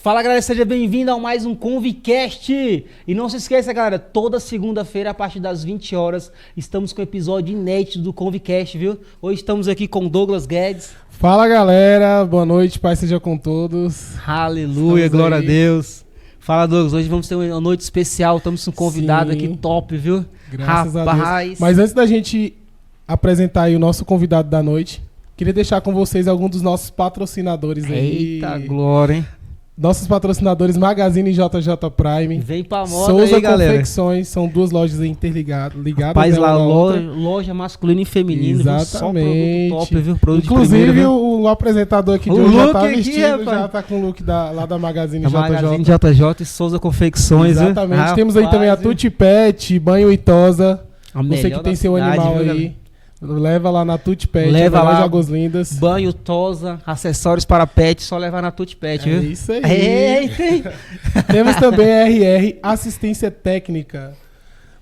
Fala, galera, seja bem-vindo a mais um Convicast. E não se esqueça, galera, toda segunda-feira, a partir das 20 horas, estamos com o episódio inédito do Convicast, viu? Hoje estamos aqui com Douglas Guedes. Fala, galera, boa noite, paz seja com todos. Aleluia, glória a Deus. Fala, Douglas, hoje vamos ter uma noite especial, estamos com um convidado aqui top, viu? Graças a Deus. Mas antes da gente apresentar aí o nosso convidado da noite, queria deixar com vocês alguns dos nossos patrocinadores aí. Eita, glória, hein? Nossos patrocinadores Magazine JJ Prime. Vem pra moda Souza aí, galera. Confecções, são duas lojas interligadas. Rapaz, lá, loja masculina e feminina. Exatamente. Viu? Só produto top, viu? Produto inclusive, de primeira, o apresentador aqui de hoje já tá vestido, já tá com o look lá da Magazine JJ. Magazine JJ e Souza Confecções. Exatamente. Rapaz, temos aí também a Tutti Pet, Banho e Tosa. Você que tem seu cidade, animal viu, aí. galera? Leva lá na Tutti Pet, leva lá, Águas Lindas. Banho, tosa, acessórios para pet, só levar na Tutti Pet, viu? É isso aí. Eita. Temos também a RR, assistência técnica.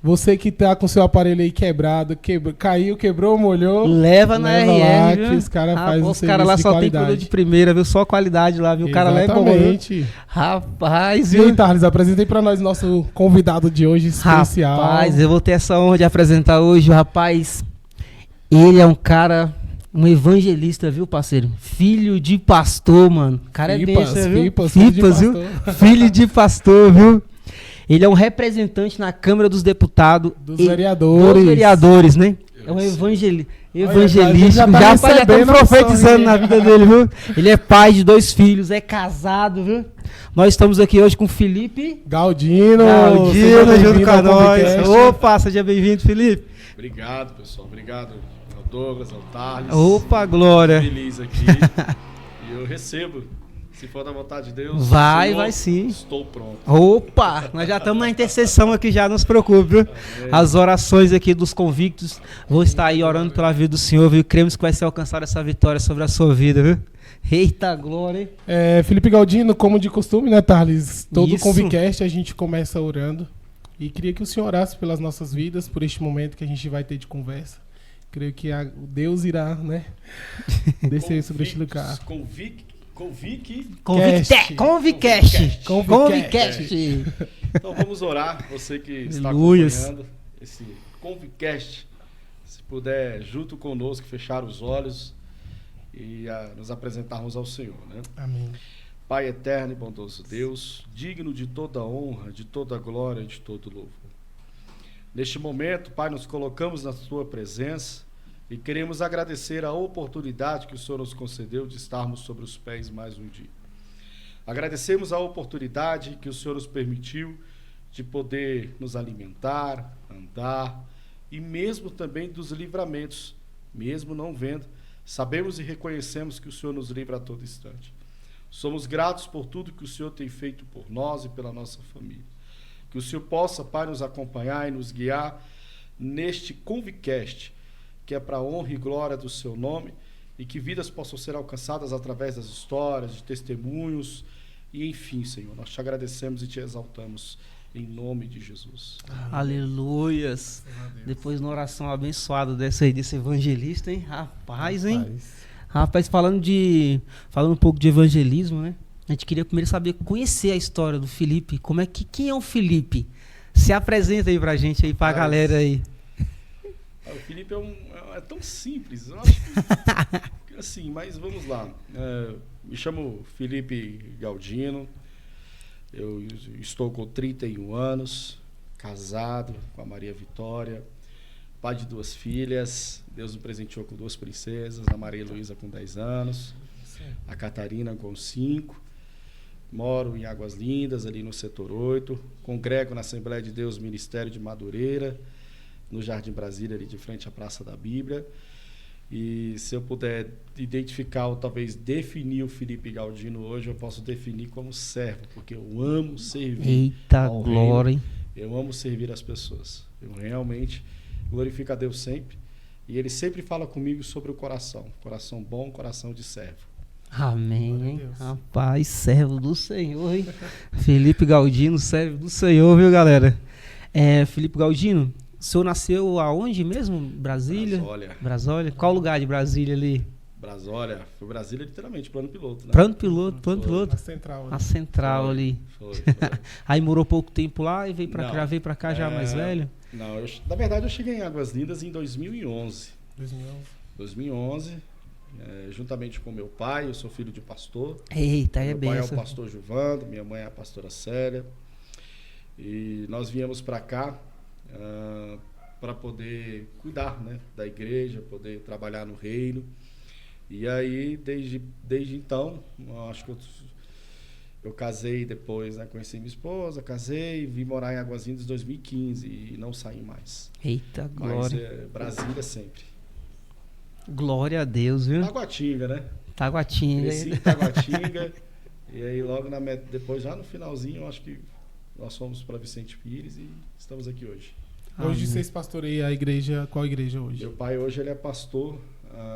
Você que tá com seu aparelho aí quebrado, caiu, quebrou, molhou. Leva na RR, lá, viu? que os caras fazem os caras lá só tem produto de primeira, viu? Só qualidade lá, viu? O cara leva Exatamente. Rapaz, e viu? aí, Thales, apresentei pra nós nosso convidado de hoje especial. Rapaz, eu vou ter essa honra de apresentar hoje o rapaz. Ele é um cara, um evangelista, viu, parceiro? Filho de pastor, mano. O cara é besta, viu? Fipas, viu? Filho de pastor, viu? Ele é um representante na Câmara dos Deputados. Dos vereadores. Dos vereadores, né? É um evangelista. Já tá profetizando na vida dele, viu? Ele é pai de 2 filhos, é casado, viu? Nós estamos aqui hoje com o Felipe Galdino junto com nós. Opa, seja bem-vindo, Felipe. Obrigado, pessoal. Obrigado ao Douglas, ao Thales. Opa, glória. Estou feliz aqui. E eu recebo. Se for da vontade de Deus, vai sim. Estou pronto. Opa, nós já estamos na intercessão aqui, já não se preocupe, viu? As orações aqui dos convictos vão estar aí orando pela vida do Senhor, viu? Cremos que vai ser alcançada essa vitória sobre a sua vida, viu? Eita glória, hein? Felipe Galdino, como de costume, né, Thales? Todo Isso. Convicast a gente começa orando. E queria que o Senhor orasse pelas nossas vidas, por este momento que a gente vai ter de conversa. Creio que Deus irá, né, descer sobre este lugar. Convicast. Então vamos orar, você que está Aleluias. acompanhando esse Convicast. Se puder, junto conosco, fechar os olhos e nos apresentarmos ao Senhor, né? Amém. Pai eterno e bondoso Deus, digno de toda honra, de toda glória e de todo louvor. Neste momento, Pai, nos colocamos na Sua presença e queremos agradecer a oportunidade que o Senhor nos concedeu de estarmos sobre os pés mais um dia. Agradecemos a oportunidade que o Senhor nos permitiu de poder nos alimentar, andar e mesmo também dos livramentos, mesmo não vendo, sabemos e reconhecemos que o Senhor nos livra a todo instante. Somos gratos por tudo que o Senhor tem feito por nós e pela nossa família. Que o Senhor possa, Pai, nos acompanhar e nos guiar neste Convicast, que é para a honra e glória do Seu nome, e que vidas possam ser alcançadas através das histórias, de testemunhos, e enfim, Senhor, nós te agradecemos e te exaltamos, em nome de Jesus. Aleluias. Depois na oração abençoada desse evangelista, hein? Rapaz, hein? Rapaz, falando um pouco de evangelismo, né? A gente queria primeiro saber, conhecer a história do Felipe. Quem é o Felipe? Se apresenta aí pra gente aí, pra galera aí. O Felipe é tão simples, eu acho que assim, mas vamos lá. Me chamo Felipe Galdino, eu estou com 31 anos, casado com a Maria Vitória, pai de 2 filhas. Deus me presenteou com 2 princesas, a Maria Luísa com 10 anos, a Catarina com 5. Moro em Águas Lindas, ali no setor 8. Congrego na Assembleia de Deus, Ministério de Madureira, no Jardim Brasília, ali de frente à Praça da Bíblia. E se eu puder identificar ou talvez definir o Felipe Galdino hoje, eu posso definir como servo, porque eu amo servir. Eita glória, hein? Eu amo servir as pessoas. Eu realmente glorifico a Deus sempre. E Ele sempre fala comigo sobre o coração. Coração bom, coração de servo. Amém, hein? Rapaz, servo do Senhor, hein? Felipe Galdino, servo do Senhor, viu, galera? Felipe Galdino, o senhor nasceu aonde mesmo? Brasília? Brasólia. Brasólia? Qual lugar de Brasília ali? Olha, foi Brasília literalmente, plano piloto, né? Plano piloto. Na central. A central ali. Foi. Aí morou pouco tempo lá e já veio pra cá já É, mais velho? Não, na verdade eu cheguei em Águas Lindas em 2011. 2011. Juntamente com meu pai, eu sou filho de pastor. Eita, aí é Meu pai é o benção. pastor Juvando, minha mãe é a pastora Célia. E nós viemos para cá para poder cuidar, né, da igreja, poder trabalhar no reino. E aí, desde então, acho que eu casei depois, né, conheci minha esposa, casei, vim morar em Águas Lindas em 2015 e não saí mais. Eita, Mas glória. Brasília sempre. Glória a Deus, viu? Taguatinga, né? Taguatinga. Cresci em Taguatinga. E aí logo depois, já no finalzinho, eu acho que nós fomos para Vicente Pires e estamos aqui hoje. Hoje vocês pastoreiam a igreja, qual igreja hoje? Meu pai hoje ele é pastor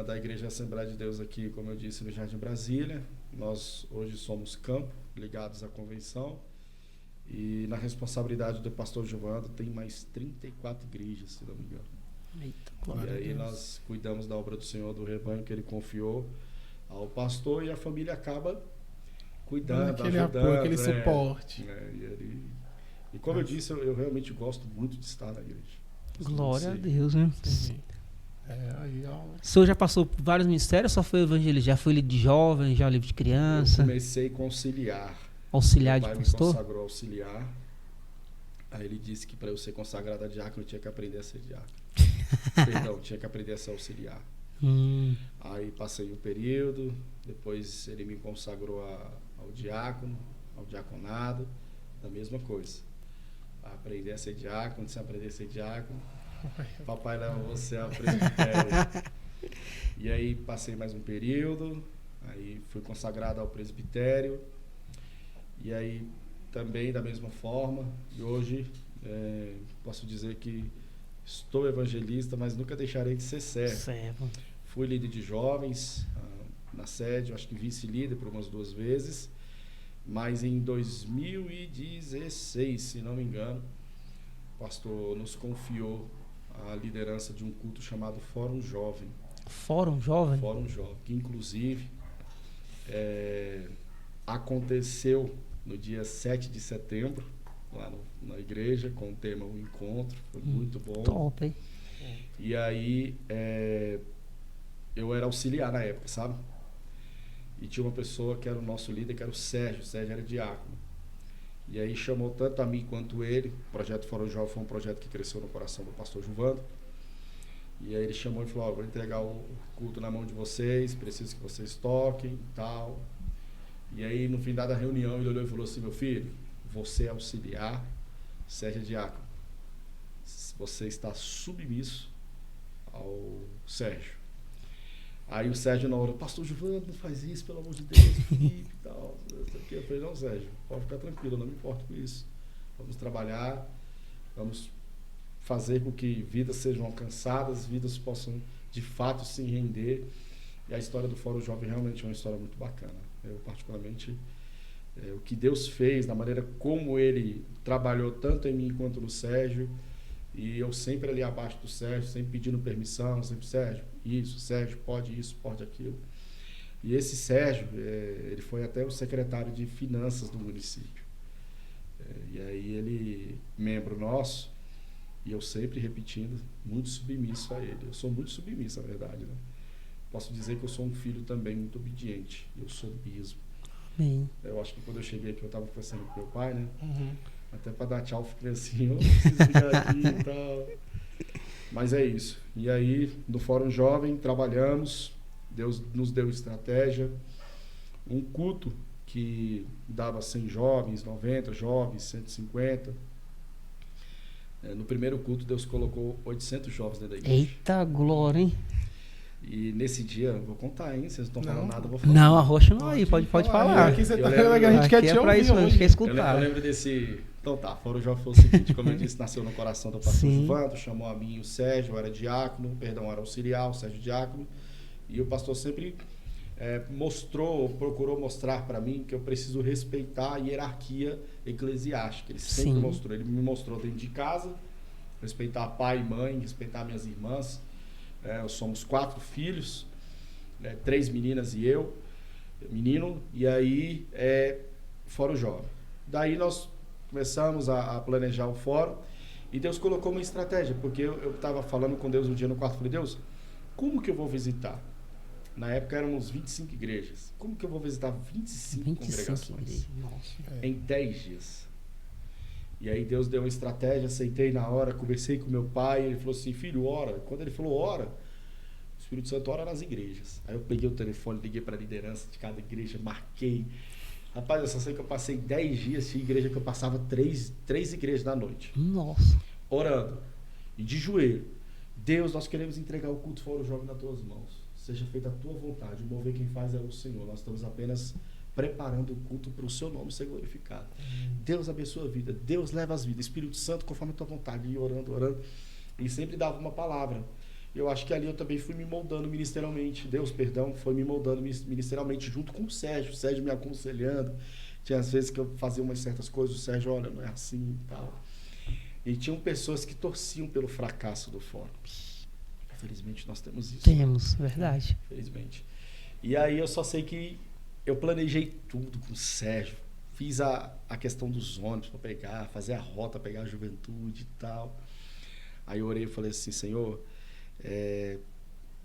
da Igreja Assembleia de Deus aqui, como eu disse, no Jardim Brasília. Nós hoje somos campo, ligados à convenção. E na responsabilidade do pastor Giovando tem mais 34 igrejas, se não me engano. Eita, E glória a aí Deus. nós cuidamos da obra do Senhor, do rebanho que ele confiou ao pastor, e a família acaba cuidando, Aquele ajudando. apoio, aquele suporte. E como eu disse, eu realmente gosto muito de estar na igreja. Glória a Deus, né? Entendi. Aí, ó. O senhor já passou por vários ministérios, só foi evangelista? Já foi líder de jovem, já livre de Eu criança? comecei com auxiliar. Auxiliar Meu de pai me pastor? consagrou auxiliar. Aí ele disse que para eu ser consagrado a diácono, eu tinha que aprender a ser diácono. Perdão, tinha que aprender a ser auxiliar. Aí passei um período, depois ele me consagrou ao diácono, ao diaconado, a mesma coisa. Aprender a ser diácono, se aprender a ser diácono, papai leva você a presbitério. E aí passei mais um período, aí fui consagrado ao presbitério, e aí também da mesma forma, e hoje posso dizer que estou evangelista, mas nunca deixarei de ser servo. Fui líder de jovens na sede, acho que vice-líder por umas 2 vezes, mas em 2016, se não me engano, o pastor nos confiou a liderança de um culto chamado Fórum Jovem. Fórum Jovem? Fórum Jovem, que inclusive aconteceu no dia 7 de setembro, lá na igreja, com o tema O Encontro, foi muito bom. Top, hein? E aí eu era auxiliar na época, sabe? E tinha uma pessoa que era o nosso líder, que era o Sérgio era diácono. E aí chamou tanto a mim quanto ele. O projeto Fórum Jovem foi um projeto que cresceu no coração do pastor Juvando. E aí ele chamou e falou: vou entregar o culto na mão de vocês, preciso que vocês toquem e tal. E aí no fim da reunião ele olhou e falou assim: meu filho, você é auxiliar, Sérgio é diácono. Você está submisso ao Sérgio. Aí o Sérgio na hora: pastor Juvando, não faz isso, pelo amor de Deus, Felipe e tal. Eu falei: não, Sérgio, pode ficar tranquilo, eu não me importo com isso. Vamos trabalhar, vamos fazer com que vidas sejam alcançadas, vidas possam de fato se render. E a história do Fórum Jovem realmente é uma história muito bacana. Eu particularmente, o que Deus fez, da maneira como ele trabalhou tanto em mim quanto no Sérgio, e eu sempre ali abaixo do Sérgio, sempre pedindo permissão, sempre: Sérgio, isso, Sérgio, pode isso, pode aquilo. E esse Sérgio, ele foi até o secretário de finanças do município. E aí ele, membro nosso, e eu sempre repetindo, muito submisso a ele. Eu sou muito submisso, na verdade, né? Posso dizer que eu sou um filho também muito obediente. Eu sou bispo. Amém. Eu acho que quando eu cheguei aqui, eu estava conversando com meu pai, né? Até para dar tchau, eu fiquei assim: eu preciso ficar aqui e tal. Mas é isso. E aí, no Fórum Jovem, trabalhamos. Deus nos deu estratégia. Um culto que dava 100 jovens, 90 jovens, 150. No primeiro culto, Deus colocou 800 jovens dentro da igreja. Eita, glória, hein? E nesse dia, eu vou contar, hein? Vocês não estão falando nada, eu vou falar. Não, arrocha não aí, pode falar. Aqui você tá lembro- a gente quer Aqui te é pra ouvir isso, a gente hoje. quer Eu escutar. lembro desse... Então tá, Fórum Jovem foi o seguinte: como eu disse, nasceu no coração do pastor Sim. Juvando, chamou a mim e o Sérgio, eu era diácono, era auxiliar, o Sérgio diácono, e o pastor sempre procurou mostrar para mim que eu preciso respeitar a hierarquia eclesiástica. Ele sempre Sim. mostrou, ele me mostrou dentro de casa, respeitar pai e mãe, respeitar minhas irmãs. Somos 4 filhos, 3 meninas e eu, menino, e aí Fórum Jovem. Daí nós começamos a planejar o fórum e Deus colocou uma estratégia, porque eu estava falando com Deus um dia no quarto, falei, Deus, como que eu vou visitar? Na época éramos 25 igrejas. Como que eu vou visitar 25 congregações? Em 10 dias. E aí Deus deu uma estratégia, aceitei na hora, conversei com meu pai, ele falou assim, filho, ora. Quando ele falou ora, o Espírito Santo ora nas igrejas. Aí eu peguei o telefone, liguei para a liderança de cada igreja, marquei. Rapaz, eu só sei que eu passei 10 dias, tinha igreja que eu passava 3 igrejas na noite. Nossa. Orando. E de joelho. Deus, nós queremos entregar o culto Fórum Jovem nas tuas mãos. Seja feita a tua vontade. O mover quem faz é o Senhor. Nós estamos apenas preparando o culto para o seu nome ser glorificado. Deus abençoa a vida. Deus leva as vidas. Espírito Santo, conforme a tua vontade. E orando. E sempre dava uma palavra. Eu acho que ali eu também fui me moldando ministerialmente. Deus, perdão, foi me moldando ministerialmente junto com o Sérgio. O Sérgio me aconselhando. Tinha às vezes que eu fazia umas certas coisas. O Sérgio, olha, não é assim e tal. E tinham pessoas que torciam pelo fracasso do fórum. Infelizmente nós temos isso. Temos, verdade. Infelizmente. E aí eu só sei que eu planejei tudo com o Sérgio. Fiz a questão dos ônibus para pegar, fazer a rota, pegar a juventude e tal. Aí eu orei e falei assim, Senhor,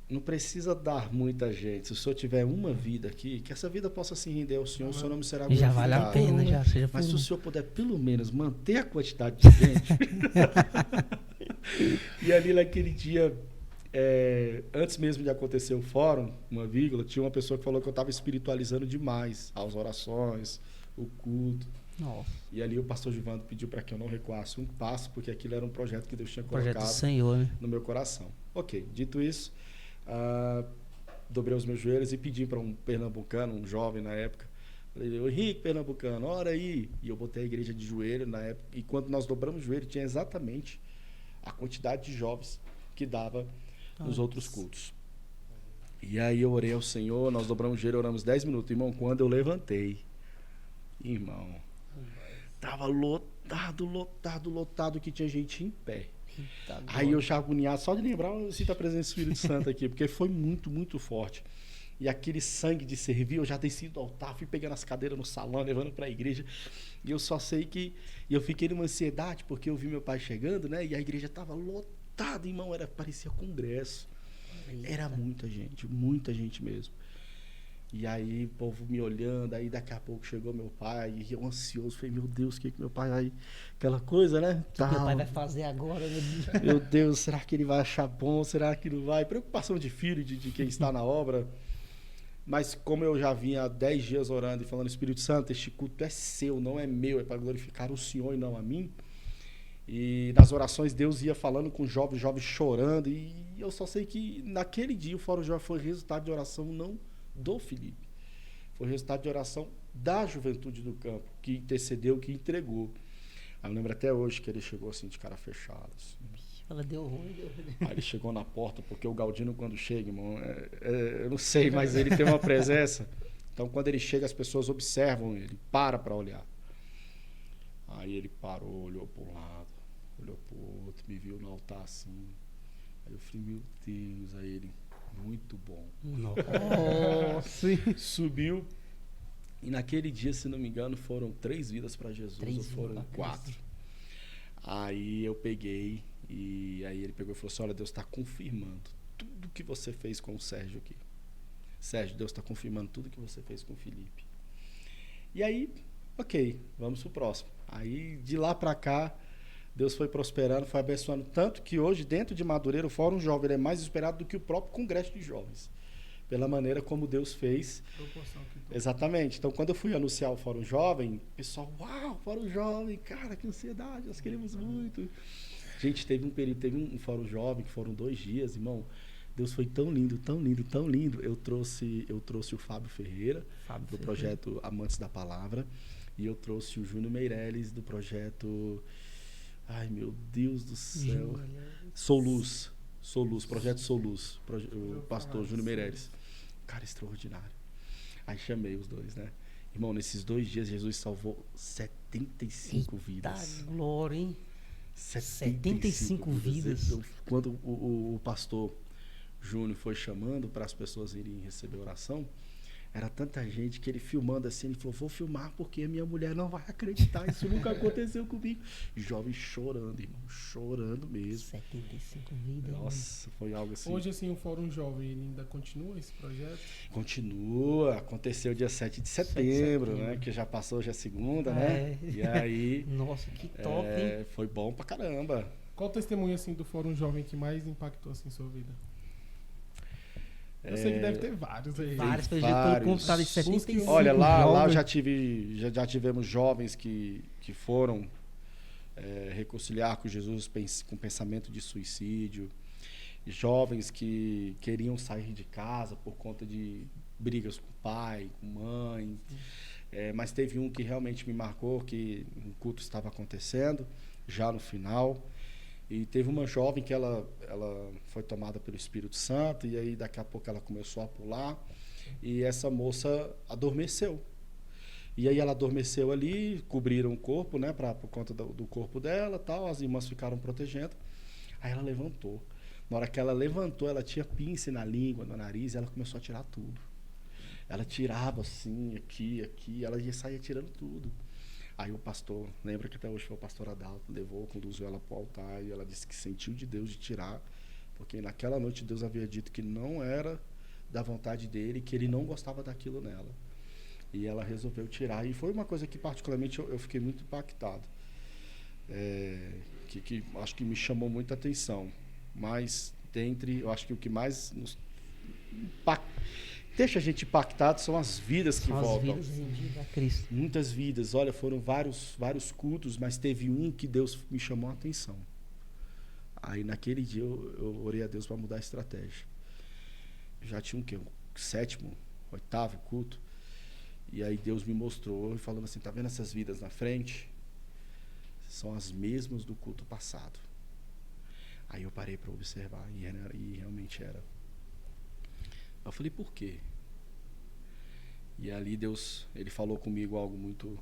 não precisa dar muita gente. Se o Senhor tiver uma vida aqui, que essa vida possa se render ao Senhor, o Senhor não me será glorificado. Já vale a pena, já. Seja mas se o Senhor puder pelo menos manter a quantidade de gente. E ali naquele dia, antes mesmo de acontecer o fórum, tinha uma pessoa que falou que eu estava espiritualizando demais as orações, o culto. Nossa. E ali o pastor Givando pediu para que eu não recuasse um passo, porque aquilo era um projeto que Deus tinha Projeto colocado do Senhor, né? no meu coração. Ok, dito isso, dobrei os meus joelhos e pedi para um pernambucano, um jovem na época, falei, Henrique, pernambucano, ora aí. E eu botei a igreja de joelho na época, e quando nós dobramos o joelho, tinha exatamente a quantidade de jovens que dava nos outros cultos. E aí eu orei ao Senhor, nós dobramos o joelho, oramos 10 minutos. Irmão, quando eu levantei, irmão, tava lotado, que tinha gente em pé. Eita, aí eu já agoniado, só de lembrar, eu sinto a presença do Espírito Santo aqui, porque foi muito, muito forte. E aquele sangue de servir, eu já desci do altar, fui pegando as cadeiras no salão, levando para a igreja. E eu só sei que eu fiquei numa ansiedade, porque eu vi meu pai chegando, né? E a igreja estava lotada, irmão, parecia congresso. Era muita gente mesmo. E aí, o povo me olhando, aí daqui a pouco chegou meu pai, e eu ansioso, falei, meu Deus, o que meu pai vai... Aquela coisa, né? O que meu pai vai fazer agora, meu Deus? Meu Deus, será que ele vai achar bom? Será que não vai? Preocupação de filho, de quem está na obra. Mas como eu já vinha há 10 dias orando e falando, Espírito Santo, este culto é seu, não é meu, é para glorificar o Senhor e não a mim. E nas orações Deus ia falando com jovens chorando, e eu só sei que naquele dia o Fórum Jovem foi resultado de oração não do Felipe, foi resultado de oração da juventude do campo, que intercedeu, que entregou. Eu lembro até hoje que ele chegou assim de cara fechada. Assim. Ela deu ruim. Aí ele chegou na porta, porque o Galdino quando chega, irmão, eu não sei, mas ele tem uma presença. Então quando ele chega as pessoas observam ele, para olhar. Aí ele parou, olhou para um lado, olhou para o outro, me viu no altar assim. Aí eu falei, meu Deus, aí ele, muito bom. Nossa. Subiu. E naquele dia, se não me engano, foram 3 vidas para Jesus, ou foram 4. Aí eu peguei, e aí ele pegou e falou assim, olha, Deus está confirmando tudo que você fez com o Sérgio aqui. Sérgio, Deus está confirmando tudo que você fez com o Felipe. E aí, ok, vamos pro próximo. Aí, de lá para cá, Deus foi prosperando, foi abençoando, tanto que hoje, dentro de Madureira, o Fórum Jovem ele é mais esperado do que o próprio Congresso de Jovens, pela maneira como Deus fez. Exatamente. Então, quando eu fui anunciar o Fórum Jovem, o pessoal, uau, Fórum Jovem, cara, que ansiedade, nós queremos muito. Gente, teve um Fórum Jovem, que foram 2 dias, irmão, Deus foi tão lindo, tão lindo, tão lindo. Eu trouxe o Fábio Ferreira, do projeto Amantes da Palavra, e eu trouxe o Júnior Meirelles, do projeto... Ai, meu Deus do céu. Soluz, projeto Soluz, o pastor Júnior Meirelles. Cara extraordinário. Aí chamei os dois, né? Irmão, nesses 2 dias, Jesus salvou 75 vidas. Glória, hein? 75 vidas. Quando o pastor Júnior foi chamando para as pessoas irem receber oração, era tanta gente que ele filmando assim, ele falou, vou filmar porque minha mulher não vai acreditar, isso nunca aconteceu comigo. Jovem chorando, irmão, chorando mesmo. 75 vidas. Nossa, foi algo assim. Hoje, assim, o Fórum Jovem, ele ainda continua esse projeto? Continua, aconteceu dia 7 de setembro, né? Que já passou, já é segunda, né? E aí... Nossa, que top, hein? Foi bom pra caramba. Qual o testemunho, assim, do Fórum Jovem que mais impactou, assim, sua vida? Eu sei que deve ter vários aí. Vários, pelo jeito, pelo computador de 75. Olha, lá já tivemos jovens que foram reconciliar com Jesus com pensamento de suicídio, jovens que queriam sair de casa por conta de brigas com o pai, com mãe. Mas teve um que realmente me marcou, que um culto estava acontecendo, já no final. E teve uma jovem que ela foi tomada pelo Espírito Santo, e aí daqui a pouco ela começou a pular, e essa moça adormeceu. E aí ela adormeceu ali, cobriram o corpo, né, por conta do corpo dela, tal, as irmãs ficaram protegendo. Aí ela levantou. Na hora que ela levantou, ela tinha pince na língua, no nariz, e ela começou a tirar tudo. Ela tirava assim, aqui, ela ia sair tirando tudo. Aí o pastor, lembra que até hoje foi o pastor Adalto, conduziu ela para o altar, e ela disse que sentiu de Deus de tirar, porque naquela noite Deus havia dito que não era da vontade dele, que ele não gostava daquilo nela. E ela resolveu tirar, e foi uma coisa que particularmente eu fiquei muito impactado, que acho que me chamou muita atenção. Mas eu acho que o que mais deixa a gente impactado são as vidas que voltam. As vidas rendidas a Cristo. Muitas vidas. Olha, foram vários cultos, mas teve um que Deus me chamou a atenção. Aí naquele dia eu orei a Deus para mudar a estratégia. Já tinha o 7º, 8º culto. E aí Deus me mostrou, falando assim, tá vendo essas vidas na frente? São as mesmas do culto passado. Aí eu parei para observar, e realmente era. Eu falei, por quê? E ali Deus, ele falou comigo algo muito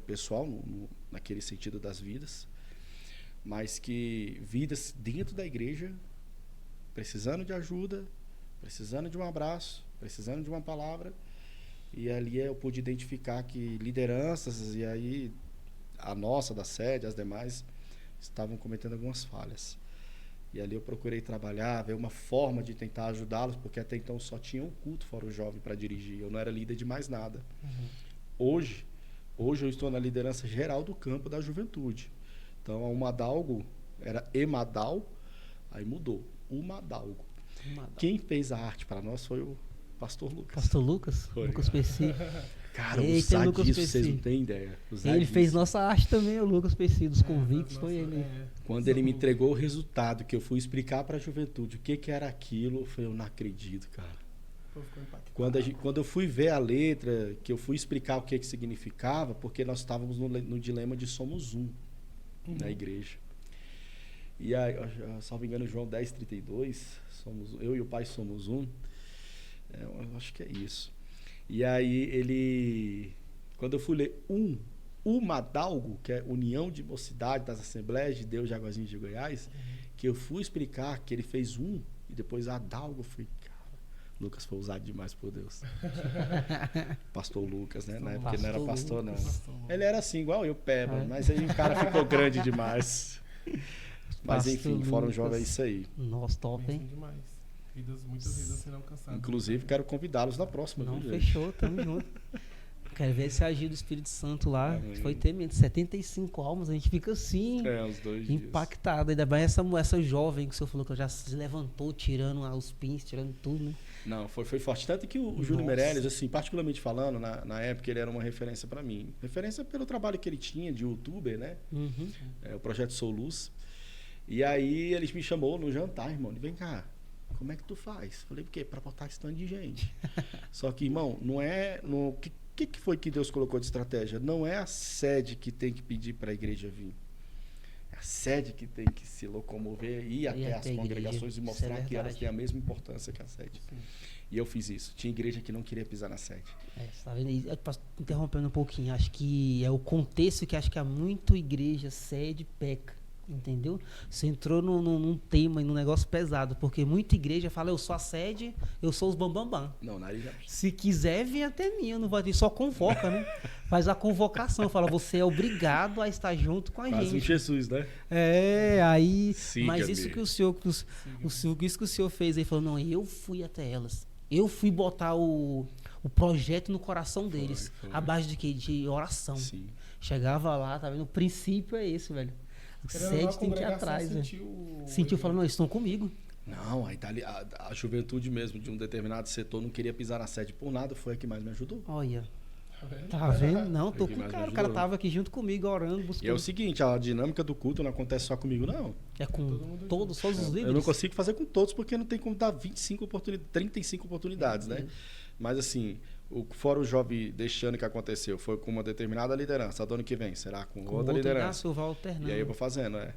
pessoal, naquele sentido das vidas, mas que vidas dentro da igreja, precisando de ajuda, precisando de um abraço, precisando de uma palavra, e ali eu pude identificar que lideranças, e aí a nossa, da sede, as demais, estavam cometendo algumas falhas. E ali eu procurei trabalhar, ver uma forma de tentar ajudá-los, porque até então só tinha um culto fora o jovem para dirigir. Eu não era líder de mais nada. Hoje eu estou na liderança geral do campo da juventude. Então, a Umadalgo era Emadal, aí mudou, Umadalgo. Quem fez a arte para nós foi o pastor Lucas. Pastor Lucas? Foi. Lucas Pessi. Cara, usar disso, vocês não têm ideia. Ele fez nossa arte também, o Lucas Pessi, dos convictos, foi ele. Quando ele me entregou o resultado, que eu fui explicar para a juventude o que era aquilo, eu não acredito, cara. Quando eu fui ver a letra, que eu fui explicar o que significava, porque nós estávamos no dilema de somos um na igreja. E aí, salvo engano, João 10:32, eu e o Pai somos um. Eu acho que é isso. E aí quando eu fui ler Umadalgo, que é União de Mocidade das Assembleias de Deus de Águazinhas de Goiás, que eu fui explicar que ele fez e depois Adalgo, eu fui, cara, Lucas foi usado demais por Deus. Pastor Lucas, né? Na época ele não era pastor, não. Ele era assim, igual eu, Peba, mas aí o cara ficou grande demais. Mas enfim, Fórum Jovem é isso aí. Nossa, top, hein? Demais. Muitas vidas serão alcançadas. Inclusive, quero convidá-los na próxima. Não, fechou, tamo junto. Quero ver esse agir do Espírito Santo lá. Foi tremendo. 75 almas, a gente fica assim, uns 2 impactado. Ainda mais essa jovem que o senhor falou que já se levantou, tirando os pins, tirando tudo, né? Não, foi forte. Tanto que o Júnior Meirelles, assim, particularmente falando, na época ele era uma referência para mim. Referência pelo trabalho que ele tinha de youtuber, né? O projeto Sou Luz. E aí ele me chamou no jantar, irmão. Ele, vem cá. Como é que tu faz? Falei, por quê? Para botar esse tanto de gente. Só que, irmão, não é... O que foi que Deus colocou de estratégia? Não é a sede que tem que pedir para a igreja vir. É a sede que tem que se locomover, ir até as congregações e mostrar que elas têm a mesma importância que a sede. Sim. E eu fiz isso. Tinha igreja que não queria pisar na sede. Você tá vendo aí? Interrompendo um pouquinho, acho que é o contexto que acho que há muito igreja, sede, peca. Entendeu? Você entrou num tema e num negócio pesado, porque muita igreja fala, eu sou a sede, eu sou os bambambam. Não, nariz já. Se quiser, vem até mim, não vai vir, só convoca, né? Faz a convocação, fala, você é obrigado a estar junto com a Quase um gente. Jesus, né? Aí, Siga, mas isso amigo. que isso que o senhor fez aí, falou, não, eu fui até elas. Eu fui botar o projeto no coração deles, Foi. à base de quê? De oração. Sim. Chegava lá, tá vendo? O princípio é esse, velho. Sede tem que ir atrás, velho. Sentiu falando, não, eles estão comigo. Não, aí tá ali, a juventude mesmo de um determinado setor não queria pisar na sede por nada, foi a que mais me ajudou. Olha. Tá vendo? Não, tô Foi com que o mais cara. me O cara ajudou. tava aqui junto comigo, orando, E é buscando. o seguinte, a dinâmica do culto não acontece só comigo, não. É com todos os líderes. Eu não consigo fazer com todos porque não tem como dar 25 oportunidades, 35 oportunidades, né? Mas assim, fora o jovem deixando que aconteceu, foi com uma determinada liderança. Do ano que vem, será com outra liderança. Eu vou alternando. E aí eu vou fazendo, é.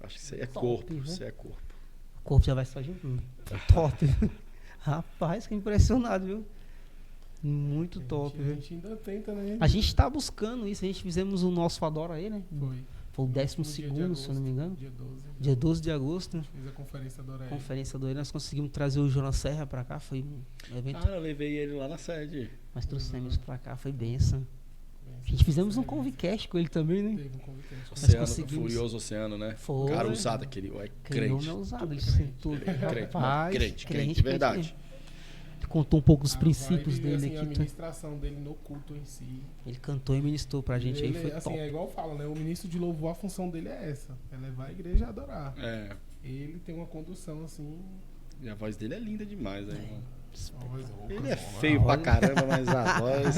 Acho que isso aí é Top, corpo, né? isso aí é corpo. O corpo já vai só junto. Top. Rapaz, que impressionado, viu? Muito top, A viu? gente ainda tenta, né? A gente tá buscando isso. A gente fizemos o nosso Adora aí, né? Foi o No 12º, dia de se eu agosto, não me engano. Dia 12. Dia 12 de agosto, né? Fiz a conferência da Oraí. Conferência do ele, nós conseguimos trazer o Jonas Serra pra cá. Foi um evento. Ah, eu levei ele lá na sede. Nós trouxemos pra cá, foi benção. A gente fizemos um convicast com ele também, né? Teve um convite. Oceano, conseguimos. Furioso Oceano, né? Foi. Cara usado aquele, é Criou crente. meu usado, ele sentou. Crente, Rapaz, crente, verdade. mesmo. Contou um pouco dos A princípios vibe, dele assim, a aqui. ministração dele no culto em si. Ele cantou e ministrou pra gente ele, aí, foi assim, top. é igual fala, né? O ministro de louvor, a função dele é essa. É levar a igreja a adorar. É. Ele tem uma condução, assim... E a voz dele é linda demais, né, irmão? uma voz rouca, Ele é zona. feio pra caramba, mas a voz...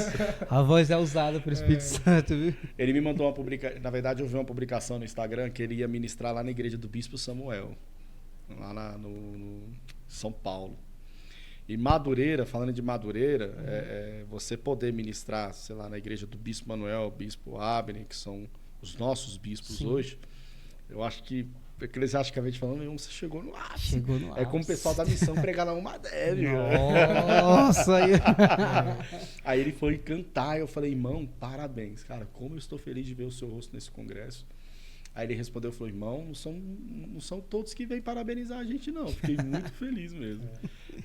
A voz é usada pelo Espírito Santo, viu? Ele me mandou uma publicação... Na verdade, eu vi uma publicação no Instagram que ele ia ministrar lá na igreja do Bispo Samuel. Lá no São Paulo. E Madureira, falando de Madureira, você poder ministrar, sei lá, na igreja do Bispo Manuel, Bispo Abner, que são os nossos bispos Sim. hoje, eu acho que, eclesiasticamente falando, meu irmão, você chegou no ápice. Chegou no É como o pessoal da missão pregar na Umadeve. Nossa! Aí... Aí ele foi cantar, eu falei, irmão, parabéns. Cara, como eu estou feliz de ver o seu rosto nesse congresso. Aí ele respondeu, falou, irmão, não são todos que vêm parabenizar a gente, não. Fiquei muito feliz mesmo.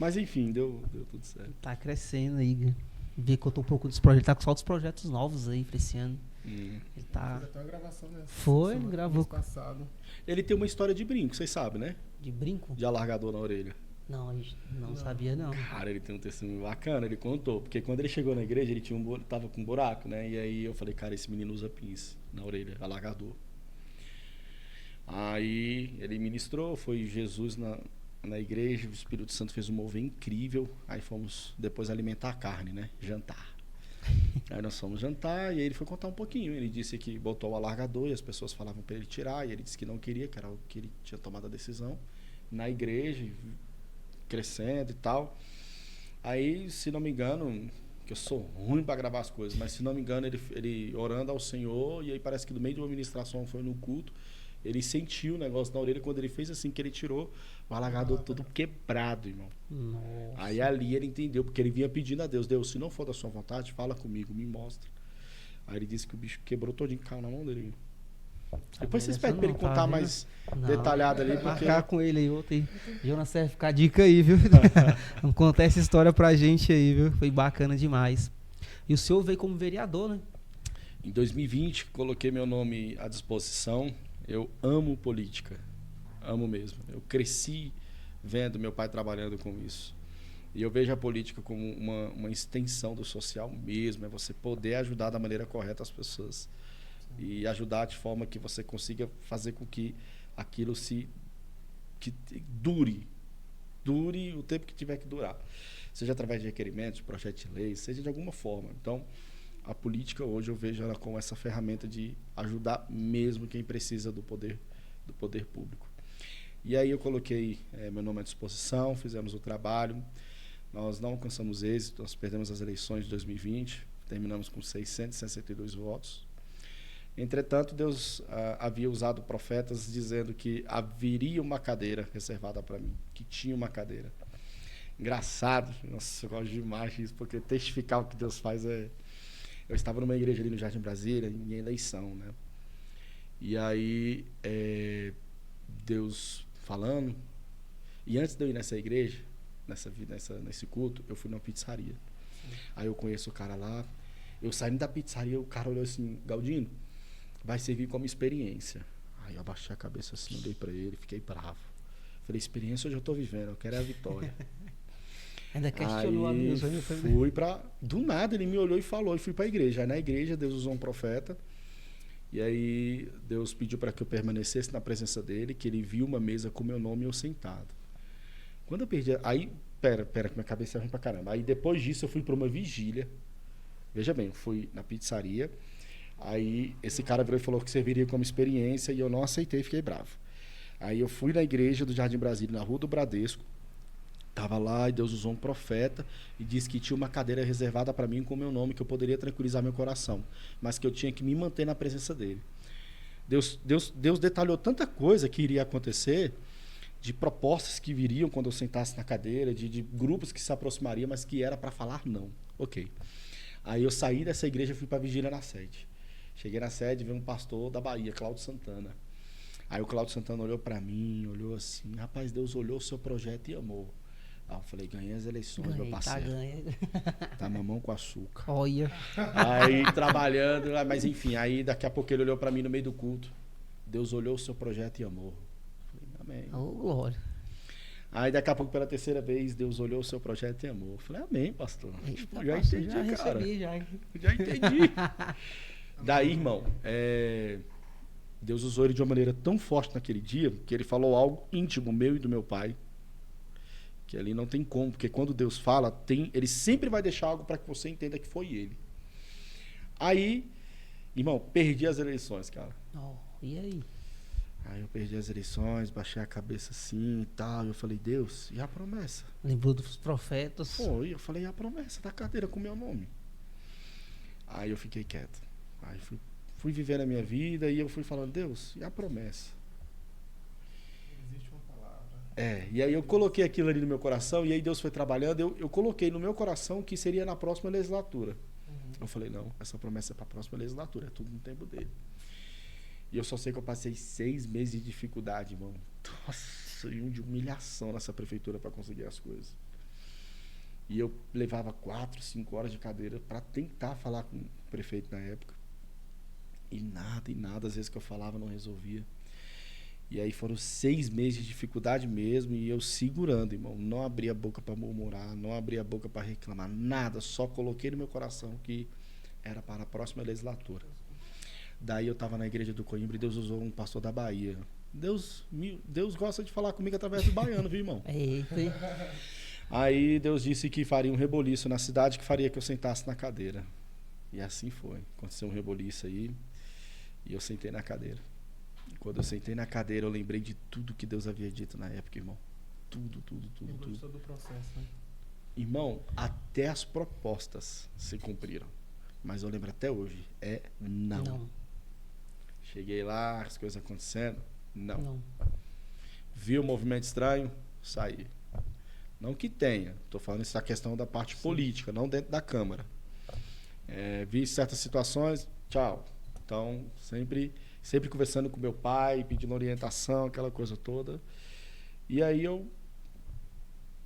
Mas enfim, deu tudo certo. Tá crescendo aí. Vê que eu tô um pouco dos projetos. Tá com só outros projetos novos aí pra esse ano. Ele tá. Fiz até uma gravação nessa. Foi, semana, gravou. mês passado. Ele tem uma história de brinco, vocês sabem, né? De brinco? De alargador na orelha. Não, a gente não sabia, não. Cara, ele tem um testemunho bacana, ele contou. Porque quando ele chegou na igreja, ele tava com um buraco, né? E aí eu falei, cara, esse menino usa pinça na orelha, alargador. Aí ele ministrou, foi Jesus na igreja, o Espírito Santo fez um mover incrível. Aí fomos depois alimentar a carne, né? Jantar. Aí nós fomos jantar e aí ele foi contar um pouquinho. Ele disse que botou o alargador e as pessoas falavam para ele tirar. E ele disse que não queria, que era o que ele tinha tomado a decisão. Na igreja, crescendo e tal. Aí, se não me engano, que eu sou ruim para gravar as coisas, mas se não me engano, ele orando ao Senhor, e aí parece que no meio de uma ministração foi no culto, ele sentiu o negócio na orelha, quando ele fez assim, que ele tirou o alargador todo quebrado, irmão. Nossa. Aí ali ele entendeu, porque ele vinha pedindo a Deus, Deus, se não for da sua vontade, fala comigo, me mostra. Aí ele disse que o bicho quebrou todinho, caiu na mão dele. Depois vocês pedem pra ele contar mais detalhado ali, porque... Marcar com ele aí, outro aí. Jonas serve ficar a dica aí, viu? Vamos contar essa história pra gente aí, viu? Foi bacana demais. E o senhor veio como vereador, né? Em 2020, coloquei meu nome à disposição. Eu amo política, amo mesmo. Eu cresci vendo meu pai trabalhando com isso. E eu vejo a política como uma extensão do social mesmo, é você poder ajudar da maneira correta as pessoas. E ajudar de forma que você consiga fazer com que aquilo que dure o tempo que tiver que durar. Seja através de requerimentos, projetos de lei, seja de alguma forma. Então, a política hoje eu vejo ela como essa ferramenta de ajudar mesmo quem precisa do poder público. E aí eu coloquei meu nome à disposição, fizemos o trabalho, nós não alcançamos êxito, nós perdemos as eleições de 2020, terminamos com 662 votos. Entretanto, Deus havia usado profetas dizendo que haveria uma cadeira reservada para mim, que tinha uma cadeira. Engraçado, nossa, eu gosto demais disso, porque testificar o que Deus faz é... Eu estava numa igreja ali no Jardim Brasília, em eleição, né? E aí, Deus falando. E antes de eu ir nessa igreja, nesse culto, eu fui numa pizzaria. Aí eu conheço o cara lá. Eu saindo da pizzaria, o cara olhou assim, Galdino, vai servir como experiência. Aí eu abaixei a cabeça assim, olhei pra ele, fiquei bravo. Falei, experiência eu já tô vivendo, eu quero é a vitória. Ainda questionou a Deus. Fui pra... Do nada ele me olhou e falou, e fui pra igreja. Aí na igreja Deus usou um profeta. E aí Deus pediu para que eu permanecesse na presença dele, que ele viu uma mesa com meu nome e eu sentado. Quando eu perdi... Aí, pera, que minha cabeça é ruim pra caramba. Aí depois disso eu fui pra uma vigília. Veja bem, eu fui na pizzaria. Aí esse cara virou e falou que serviria como experiência e eu não aceitei, fiquei bravo. Aí eu fui na igreja do Jardim Brasília, na Rua do Bradesco. Tava lá e Deus usou um profeta e disse que tinha uma cadeira reservada para mim com o meu nome, que eu poderia tranquilizar meu coração, mas que eu tinha que me manter na presença dele. Deus detalhou tanta coisa que iria acontecer, de propostas que viriam quando eu sentasse na cadeira, de grupos que se aproximariam, mas que era para falar não. Ok. Aí eu saí dessa igreja e fui para a vigília na sede. Cheguei na sede e veio um pastor da Bahia, Cláudio Santana. Aí o Cláudio Santana olhou para mim, olhou assim, rapaz, Deus olhou o seu projeto e amou. Aí eu falei, ganhei as eleições, meu parceiro. Tá mamão com açúcar. Olha. Aí trabalhando, mas enfim, aí daqui a pouco ele olhou para mim no meio do culto. Deus olhou o seu projeto e amou. Eu falei, amém. Oh, glória. Aí daqui a pouco pela terceira vez, Deus olhou o seu projeto e amou. Eu falei, amém, pastor. Eita, já pastor, entendi, já cara. Recebi, já entendi. Daí, irmão, Deus usou ele de uma maneira tão forte naquele dia, que ele falou algo íntimo meu e do meu pai, que ali não tem como, porque quando Deus fala, ele sempre vai deixar algo para que você entenda que foi ele. Aí, irmão, perdi as eleições, cara. Oh, e aí? Aí eu perdi as eleições, baixei a cabeça assim e tal, e eu falei, Deus, e a promessa? Lembrou dos profetas? Foi, eu falei, e a promessa da cadeira com o meu nome? Aí eu fiquei quieto. Aí fui vivendo a minha vida e eu fui falando, Deus, e a promessa? Existe uma palavra. E aí eu coloquei aquilo ali no meu coração, e aí Deus foi trabalhando, eu coloquei no meu coração que seria na próxima legislatura. Eu falei, não, essa promessa é para a próxima legislatura, é tudo no tempo dele. E eu só sei que eu passei 6 meses de dificuldade, irmão. Nossa, e de humilhação nessa prefeitura para conseguir as coisas. E eu levava 4, 5 horas de cadeira para tentar falar com o prefeito na época. E nada, às vezes que eu falava não resolvia. E aí foram 6 meses de dificuldade mesmo, e eu segurando, irmão. Não abri a boca para murmurar, não abri a boca para reclamar, nada. Só coloquei no meu coração que era para a próxima legislatura. Daí eu estava na igreja do Coimbra e Deus usou um pastor da Bahia. Deus gosta de falar comigo através do baiano, viu, irmão? Eita, hein? Aí Deus disse que faria um reboliço na cidade, que faria que eu sentasse na cadeira. E assim foi. Aconteceu um reboliço aí e eu sentei na cadeira. Quando eu sentei na cadeira, eu lembrei de tudo que Deus havia dito na época, irmão. Tudo. Lembrou de todo o processo, né? Irmão, até as propostas se cumpriram. Mas eu lembro até hoje, não. Cheguei lá, as coisas acontecendo, não. Vi o movimento estranho, saí. Não que tenha, estou falando essa questão da parte política, não dentro da Câmara. Vi certas situações, tchau. Então, sempre conversando com meu pai, pedindo orientação, aquela coisa toda. E aí eu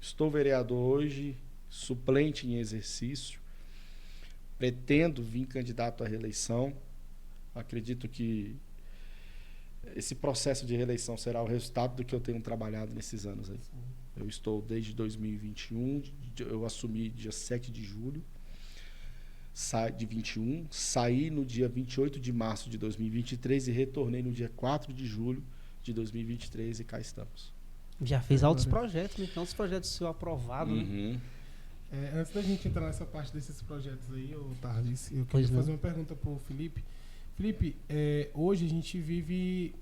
estou vereador hoje, suplente em exercício, pretendo vir candidato à reeleição. Acredito que esse processo de reeleição será o resultado do que eu tenho trabalhado nesses anos aí. Eu estou desde 2021, eu assumi dia 7 de julho de 21, saí no dia 28 de março de 2023 e retornei no dia 4 de julho de 2023 e cá estamos. Já fez altos projetos, então os projetos seus aprovados, né? Antes da gente entrar nessa parte desses projetos aí, Tardes, eu queria fazer uma pergunta para o Felipe. Felipe, hoje a gente vive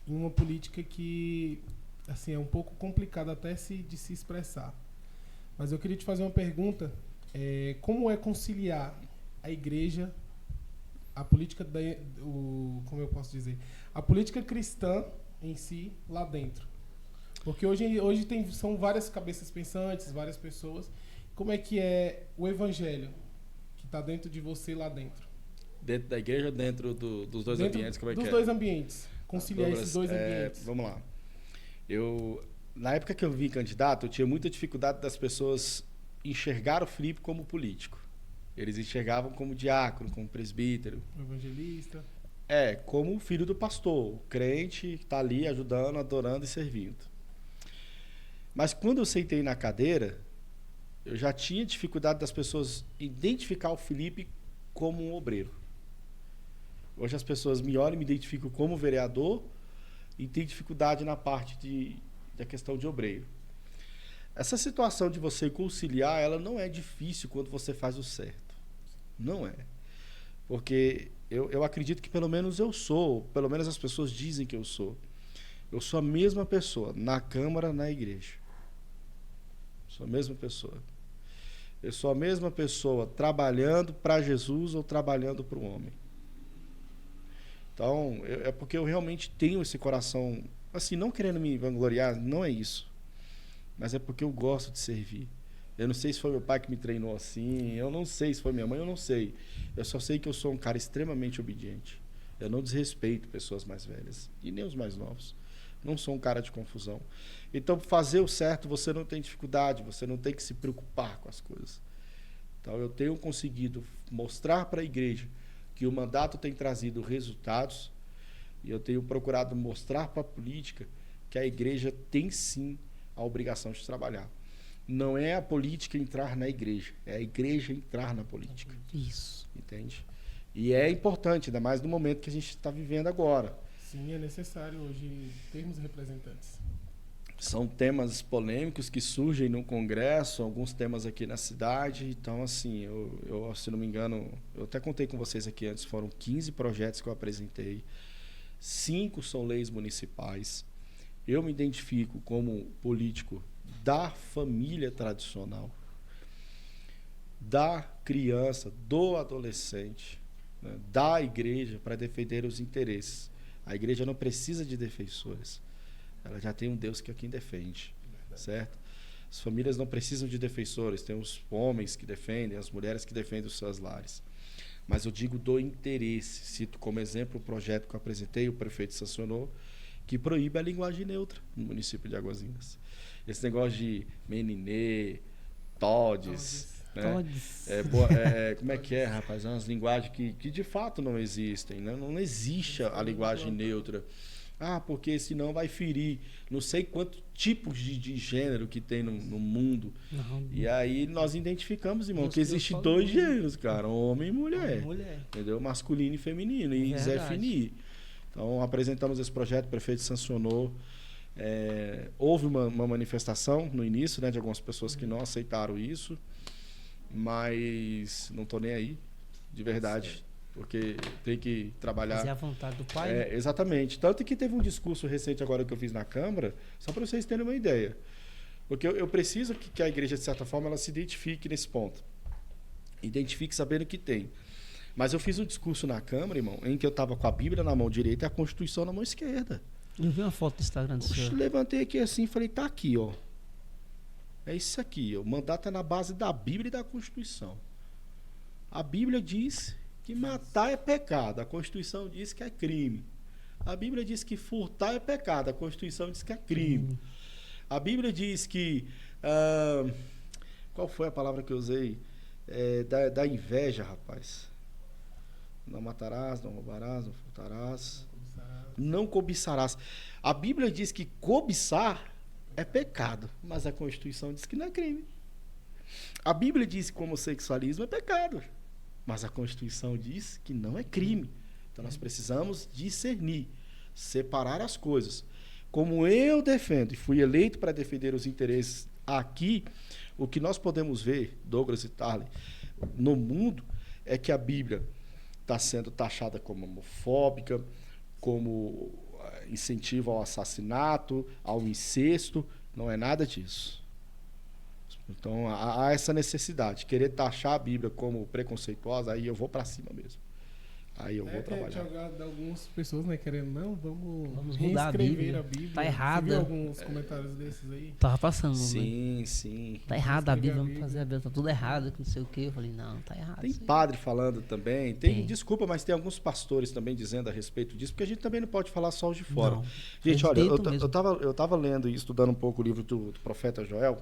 em uma política que assim, é um pouco complicado até de se expressar. Mas eu queria te fazer uma pergunta. Como é conciliar a igreja, a política, como eu posso dizer, a política cristã em si, lá dentro? Porque hoje são várias cabeças pensantes, várias pessoas. Como é que é o evangelho que está dentro de você lá dentro? Dentro da igreja ou dentro dos dois ambientes? Como é que é? Dos dois ambientes. Conciliar esses dois ambientes. Vamos lá. Na época que eu vim candidato, eu tinha muita dificuldade das pessoas enxergar o Felipe como político. Eles enxergavam como diácono, como presbítero. Evangelista. Como filho do pastor, o crente que está ali ajudando, adorando e servindo. Mas quando eu sentei na cadeira, eu já tinha dificuldade das pessoas identificar o Felipe como um obreiro. Hoje as pessoas me olham e me identificam como vereador e tem dificuldade na parte da questão de obreiro. Essa situação de você conciliar, ela não é difícil quando você faz o certo. Não é. Porque eu acredito que pelo menos eu sou, pelo menos as pessoas dizem que eu sou. Eu sou a mesma pessoa na Câmara, na igreja. Sou a mesma pessoa. Eu sou a mesma pessoa trabalhando para Jesus ou trabalhando para o homem. Então, é porque eu realmente tenho esse coração, assim, não querendo me vangloriar, não é isso. Mas é porque eu gosto de servir. Eu não sei se foi meu pai que me treinou assim, eu não sei se foi minha mãe, eu não sei. Eu só sei que eu sou um cara extremamente obediente. Eu não desrespeito pessoas mais velhas, e nem os mais novos. Não sou um cara de confusão. Então, fazer o certo, você não tem dificuldade, você não tem que se preocupar com as coisas. Então, eu tenho conseguido mostrar para a igreja que o mandato tem trazido resultados, e eu tenho procurado mostrar para a política que a igreja tem sim a obrigação de trabalhar. Não é a política entrar na igreja, é a igreja entrar na política. Isso. Entende? E é importante, ainda mais no momento que a gente está vivendo agora. Sim, é necessário hoje termos representantes. São temas polêmicos que surgem no Congresso, alguns temas aqui na cidade. Então, assim, eu se não me engano, eu até contei com vocês aqui antes, foram 15 projetos que eu apresentei, 5 são leis municipais. Eu me identifico como político da família tradicional, da criança, do adolescente, né, da igreja, para defender os interesses. A igreja não precisa de defensores. Ela já tem um Deus que é quem defende, certo? As famílias não precisam de defensores. Tem os homens que defendem, as mulheres que defendem os seus lares. Mas eu digo do interesse. Cito como exemplo o projeto que eu apresentei, o prefeito sancionou, que proíbe a linguagem neutra no município de Aguazinhas. Esse negócio de meninê, todes, né? Como é que é, rapaz? É umas linguagens que de fato não existem, né? Não existe a linguagem neutra. Porque senão vai ferir não sei quantos tipos de gênero que tem no mundo. Não. E aí nós identificamos, irmão, que existem 2 gêneros, cara, homem e mulher. Entendeu? Masculino e feminino. E Zé Fini. Então, apresentamos esse projeto, o prefeito sancionou. Houve uma manifestação no início, né, de algumas pessoas que não aceitaram isso, mas não estou nem aí, de verdade, porque tem que trabalhar... Fazer a vontade do pai. Né? Exatamente. Tanto que teve um discurso recente agora que eu fiz na Câmara, só para vocês terem uma ideia. Porque eu preciso que a igreja, de certa forma, ela se identifique nesse ponto. Identifique sabendo o que tem. Mas eu fiz um discurso na Câmara, irmão, em que eu estava com a Bíblia na mão direita e a Constituição na mão esquerda. Eu vi uma foto do Instagram do senhor. Levantei aqui assim e falei, tá aqui, ó. É isso aqui, ó. O mandato é na base da Bíblia e da Constituição. A Bíblia diz que matar é pecado, a Constituição diz que é crime. A Bíblia diz que furtar é pecado, a Constituição diz que é crime. A Bíblia diz que... qual foi a palavra que eu usei? Da inveja, rapaz. Não matarás, não roubarás, não furtarás, não cobiçarás. A Bíblia diz que cobiçar é pecado, mas a Constituição diz que não é crime. A Bíblia diz que o homossexualismo é pecado, mas a Constituição diz que não é crime. Então nós precisamos discernir, separar as coisas. Como eu defendo e fui eleito para defender os interesses aqui, o que nós podemos ver, Douglas e Tarley, no mundo, é que a Bíblia está sendo taxada como homofóbica, como incentivo ao assassinato, ao incesto. Não é nada disso. Então, há essa necessidade. Querer taxar a Bíblia como preconceituosa, aí eu vou para cima mesmo. Aí eu vou trabalhar. Tinha algumas pessoas, né, querendo, não, vamos mudar a Bíblia. A Bíblia. Tá errada. Você viu alguns comentários desses aí? Tava passando. Sim, né? sim. Tá errado a Bíblia, vamos fazer a Bíblia. Tá tudo errado, não sei o quê. Eu falei, não, tá errado. Tem padre falando também. Desculpa, mas tem alguns pastores também dizendo a respeito disso, porque a gente também não pode falar só os de fora. Não, gente, olha, eu tava lendo e estudando um pouco o livro do profeta Joel,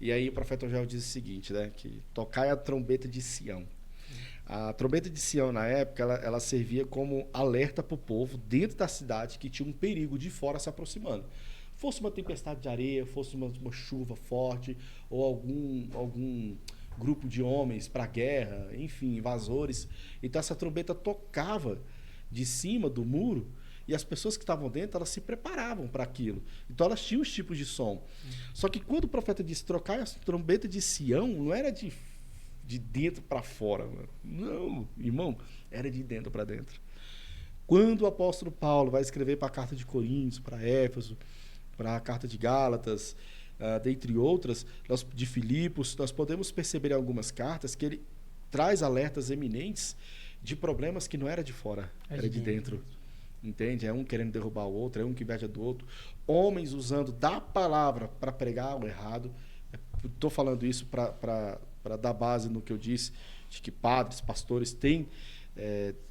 e aí o profeta Joel diz o seguinte, né, que tocai a trombeta de Sião. A trombeta de Sião, na época, ela servia como alerta para o povo dentro da cidade que tinha um perigo de fora se aproximando. Fosse uma tempestade de areia, fosse uma chuva forte, ou algum grupo de homens para guerra, enfim, invasores. Então, essa trombeta tocava de cima do muro e as pessoas que estavam dentro, elas se preparavam para aquilo. Então, elas tinham os tipos de som. Só que quando o profeta disse trocar a trombeta de Sião, não era de dentro para fora. Mano. Não, irmão, era de dentro para dentro. Quando o apóstolo Paulo vai escrever para a carta de Coríntios, para Éfeso, para a carta de Gálatas, dentre outras, de Filipos, nós podemos perceber em algumas cartas que ele traz alertas eminentes de problemas que não era de fora, era de dentro. Entende? É um querendo derrubar o outro, é um que inveja do outro. Homens usando da palavra para pregar o errado. Estou falando isso para dar base no que eu disse, de que padres, pastores têm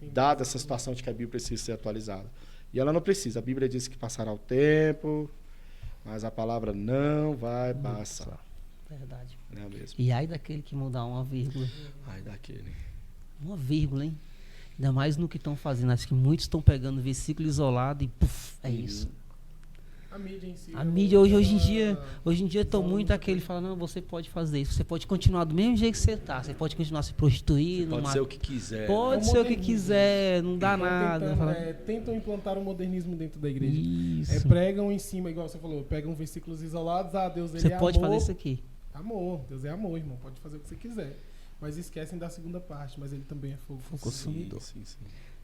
dado essa situação de que a Bíblia precisa ser atualizada. E ela não precisa. A Bíblia diz que passará o tempo, mas a palavra não vai passar. Verdade. Não é mesmo? E ai daquele que mudar uma vírgula. Ai daquele. Uma vírgula, hein? Ainda mais no que estão fazendo. Acho que muitos estão pegando versículo isolado e puf, é isso. A mídia em si. A mídia hoje em dia estão muito aquele falando, não, você pode fazer isso, você pode continuar do mesmo jeito que você está, você pode continuar se prostituindo. Pode ser o que quiser. Pode ser o que quiser, não dá nada. Tentam implantar o modernismo dentro da igreja. Isso. Pregam em cima, igual você falou, pegam versículos isolados, Deus ele é amor. Você pode fazer isso aqui. Amor, Deus é amor, irmão, pode fazer o que você quiser. Mas esquecem da segunda parte, mas ele também é fogo consumidor. Sim.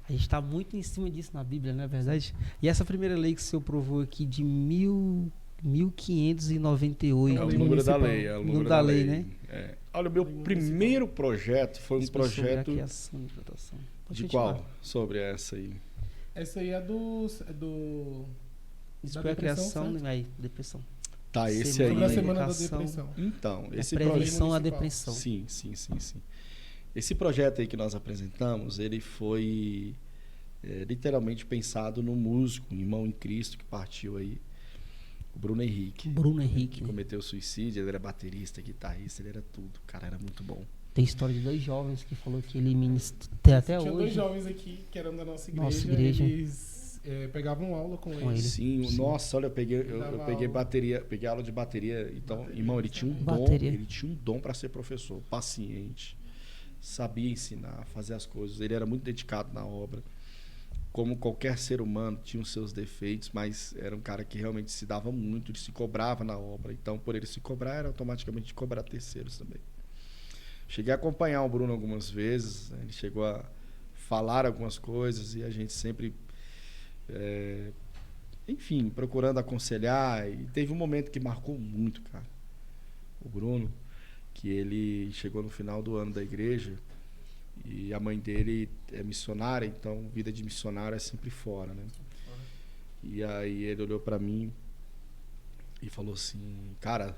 A gente está muito em cima disso na Bíblia, não é verdade? E essa primeira lei que o senhor provou aqui de 1598. É o número da lei. É o número da lei, né? É. Olha, o meu primeiro projeto foi um projeto... De qual? Sobre essa aí. Essa aí é do... Isso foi a criação, aí, depressão. Tá, esse aí. Sobre a semana da depressão. Então, esse prevenção à depressão. Sim. Esse projeto aí que nós apresentamos, ele foi literalmente pensado no músico, irmão em Cristo, que partiu aí, o Bruno Henrique. Ele cometeu suicídio, ele era baterista, guitarrista, ele era tudo. O cara era muito bom. Tem história de 2 jovens que falou que ele ministra até hoje. Tinha 2 jovens aqui que eram da nossa igreja. Eles pegavam aula com ele. Sim, nossa, olha, eu peguei bateria, peguei aula de bateria. Então, irmão, ele tinha um dom para ser professor, paciente, sabia ensinar, fazer as coisas. Ele era muito dedicado na obra. Como qualquer ser humano, tinha os seus defeitos, mas era um cara que realmente se dava muito, ele se cobrava na obra. Então, por ele se cobrar, era automaticamente cobrar terceiros também. Cheguei a acompanhar o Bruno algumas vezes, né? Ele chegou a falar algumas coisas e a gente sempre, enfim, procurando aconselhar. E teve um momento que marcou muito, cara, o Bruno, que ele chegou no final do ano da igreja e a mãe dele é missionária, então vida de missionário é sempre fora, né? E aí ele olhou para mim e falou assim, cara,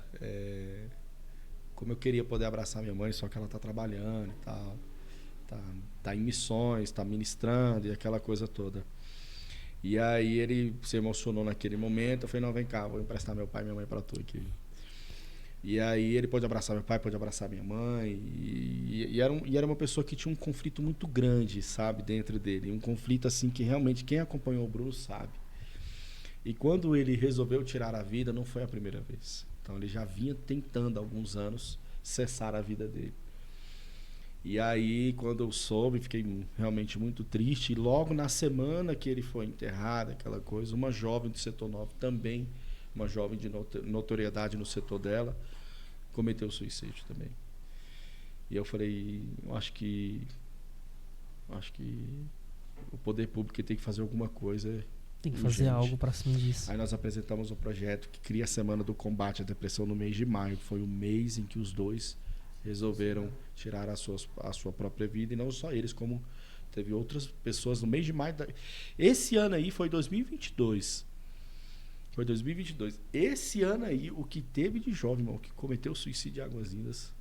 como eu queria poder abraçar minha mãe, só que ela tá trabalhando e tal, tá em missões, tá ministrando e aquela coisa toda. E aí ele se emocionou naquele momento. Eu falei, não, vem cá, vou emprestar meu pai e minha mãe para tu aqui. E aí ele pode abraçar meu pai, pode abraçar minha mãe. E era uma pessoa que tinha um conflito muito grande, sabe, dentro dele. Um conflito assim que realmente quem acompanhou o Bruno sabe. E quando ele resolveu tirar a vida, não foi a primeira vez. Então ele já vinha tentando há alguns anos cessar a vida dele. E aí, quando eu soube, fiquei realmente muito triste. E logo na semana que ele foi enterrado, aquela coisa, uma jovem do setor 9 também, uma jovem de notoriedade no setor dela, cometeu suicídio também. E eu falei, eu acho que o poder público tem que fazer alguma coisa. Tem que fazer algo para cima disso. Aí nós apresentamos um projeto que cria a Semana do Combate à Depressão no mês de maio. Foi o mês em que os dois resolveram tirar a sua própria vida. E não só eles, como Teve outras pessoas no mês de maio. Esse ano aí foi 2022. Foi 2022. Esse ano aí, o que teve de jovem, irmão, que cometeu suicídio em Águas Lindas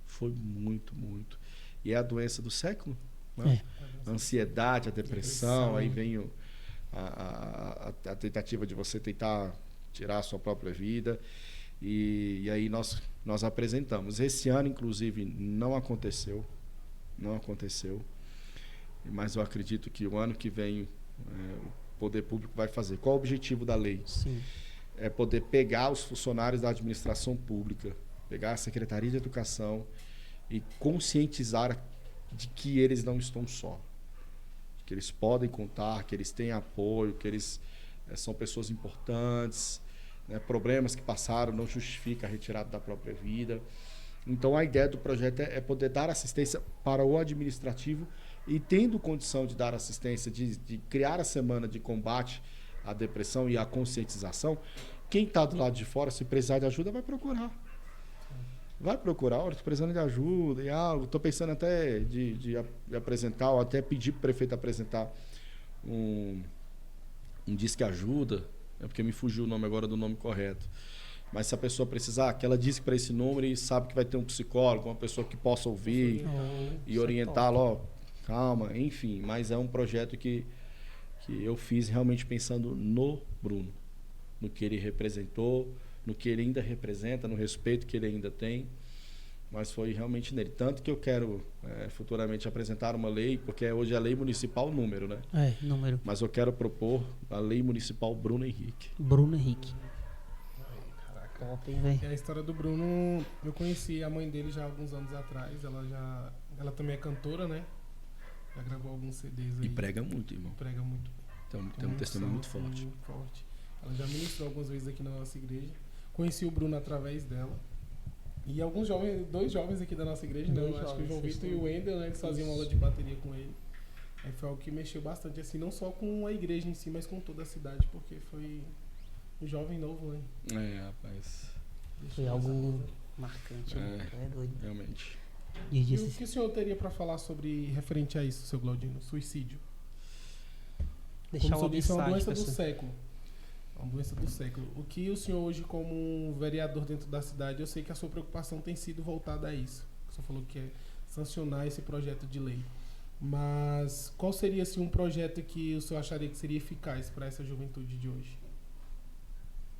foi muito, muito. E é a doença do século, né? A ansiedade, a depressão, aí vem a tentativa de você tentar tirar a sua própria vida. E aí nós apresentamos. Esse ano, inclusive, não aconteceu. Não aconteceu. Mas eu acredito que o ano que vem o poder público vai fazer. Qual o objetivo da lei? Sim. É poder pegar os funcionários da administração pública, pegar a Secretaria de Educação e conscientizar de que eles não estão só. Que eles podem contar, que eles têm apoio, que eles são pessoas importantes, né? Problemas que passaram não justifica a retirada da própria vida. Então, a ideia do projeto é poder dar assistência para o administrativo e, tendo condição de dar assistência, de criar a semana de combate à depressão e à conscientização, quem está do lado de fora, se precisar de ajuda, vai procurar. Vai procurar, olha, estou precisando de ajuda e algo. Estou pensando até de apresentar, ou até pedir para o prefeito apresentar um Disque Ajuda, porque me fugiu o nome agora do nome correto. Mas se a pessoa precisar, que ela disse para esse número e sabe que vai ter um psicólogo, uma pessoa que possa ouvir e orientá-lo, ó, calma, enfim. Mas é um projeto que eu fiz realmente pensando no Bruno, no que ele representou, no que ele ainda representa, no respeito que ele ainda tem. Mas foi realmente nele. Tanto que eu quero futuramente apresentar uma lei, porque hoje é a lei municipal número, né? Número. Mas eu quero propor a lei municipal Bruno Henrique. Bruno Henrique. Top, hein, véio? E a história do Bruno, eu conheci a mãe dele já há alguns anos atrás. Ela também é cantora, né? Já gravou alguns CDs aí. E prega muito, irmão. Prega muito. Tem um testemunho muito forte. Muito forte. Ela já ministrou algumas vezes aqui na nossa igreja. Conheci o Bruno através dela. E alguns jovens, 2 jovens aqui da nossa igreja, né? Acho que o João Vitor e o Wendel, né? Eles faziam aula de bateria com ele. Aí foi algo que mexeu bastante, assim, não só com a igreja em si, mas com toda a cidade, porque foi um jovem novo, né? Rapaz. Foi algo marcante, né? É doido. Realmente. E o que o senhor teria para falar sobre, referente a isso, seu Glaudino? Suicídio. Deixar como disse, é uma doença do século. É uma doença do século. O que o senhor hoje, como um vereador dentro da cidade, eu sei que a sua preocupação tem sido voltada a isso. O senhor falou que é sancionar esse projeto de lei. Mas qual seria, assim, um projeto que o senhor acharia que seria eficaz para essa juventude de hoje?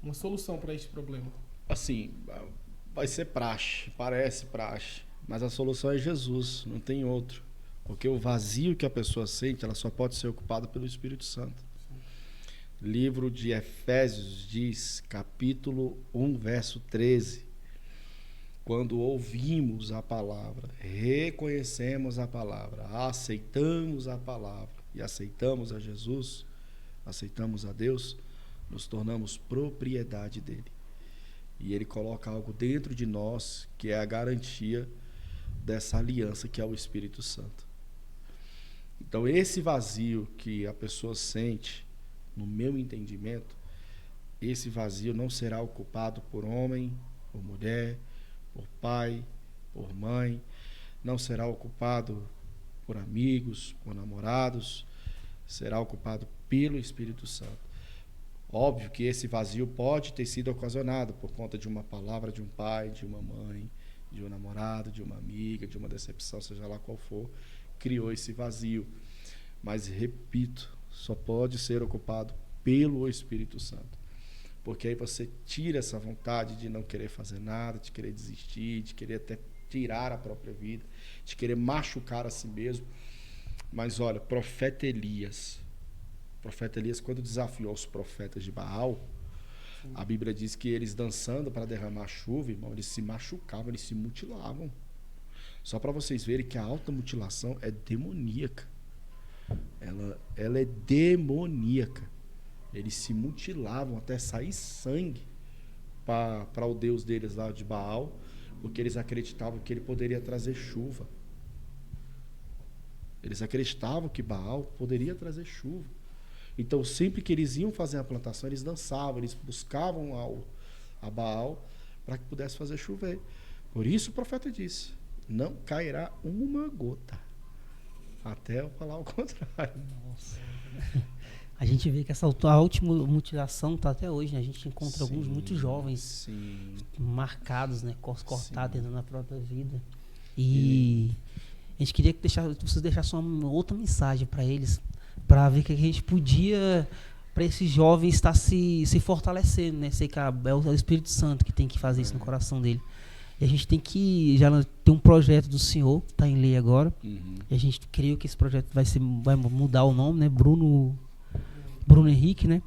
Uma solução para este problema? Assim, vai ser praxe, parece praxe, mas a solução é Jesus, não tem outro. Porque o vazio que a pessoa sente, ela só pode ser ocupada pelo Espírito Santo. Livro de Efésios diz, capítulo 1, verso 13. Quando ouvimos a palavra, reconhecemos a palavra, aceitamos a palavra e aceitamos a Jesus, aceitamos a Deus, nos tornamos propriedade dele. E ele coloca algo dentro de nós que é a garantia dessa aliança que é o Espírito Santo. Então, esse vazio que a pessoa sente, no meu entendimento, esse vazio não será ocupado por homem, por mulher, por pai, por mãe, não será ocupado por amigos, por namorados, será ocupado pelo Espírito Santo. Óbvio que esse vazio pode ter sido ocasionado por conta de uma palavra de um pai, de uma mãe, de um namorado, de uma amiga, de uma decepção, seja lá qual for, criou esse vazio. Mas, repito, só pode ser ocupado pelo Espírito Santo. Porque aí você tira essa vontade de não querer fazer nada, de querer desistir, de querer até tirar a própria vida, de querer machucar a si mesmo. Mas olha, profeta Elias, quando desafiou os profetas de Baal, sim, a Bíblia diz que eles dançando para derramar chuva, irmão, eles se machucavam, eles se mutilavam. Só para vocês verem que a automutilação é demoníaca. Ela é demoníaca. Eles se mutilavam até sair sangue para o Deus deles lá de Baal, porque eles acreditavam que ele poderia trazer chuva. Eles acreditavam que Baal poderia trazer chuva. Então, sempre que eles iam fazer a plantação, eles dançavam, eles buscavam a Baal para que pudesse fazer chover. Por isso o profeta disse, não cairá uma gota. Até eu falar o contrário. Nossa. A gente vê que a última mutilação tá até hoje, né? A gente encontra alguns muito jovens marcados, né? Cortados dentro da própria vida. E a gente queria que vocês deixassem uma outra mensagem para eles, para ver que a gente podia, para esses jovens estar se fortalecendo, né? Sei que é o Espírito Santo que tem que fazer isso no coração dele. E a gente tem que já ter um projeto do Senhor, que está em lei agora. E a gente creio que esse projeto vai mudar o nome, né? Bruno Henrique, né?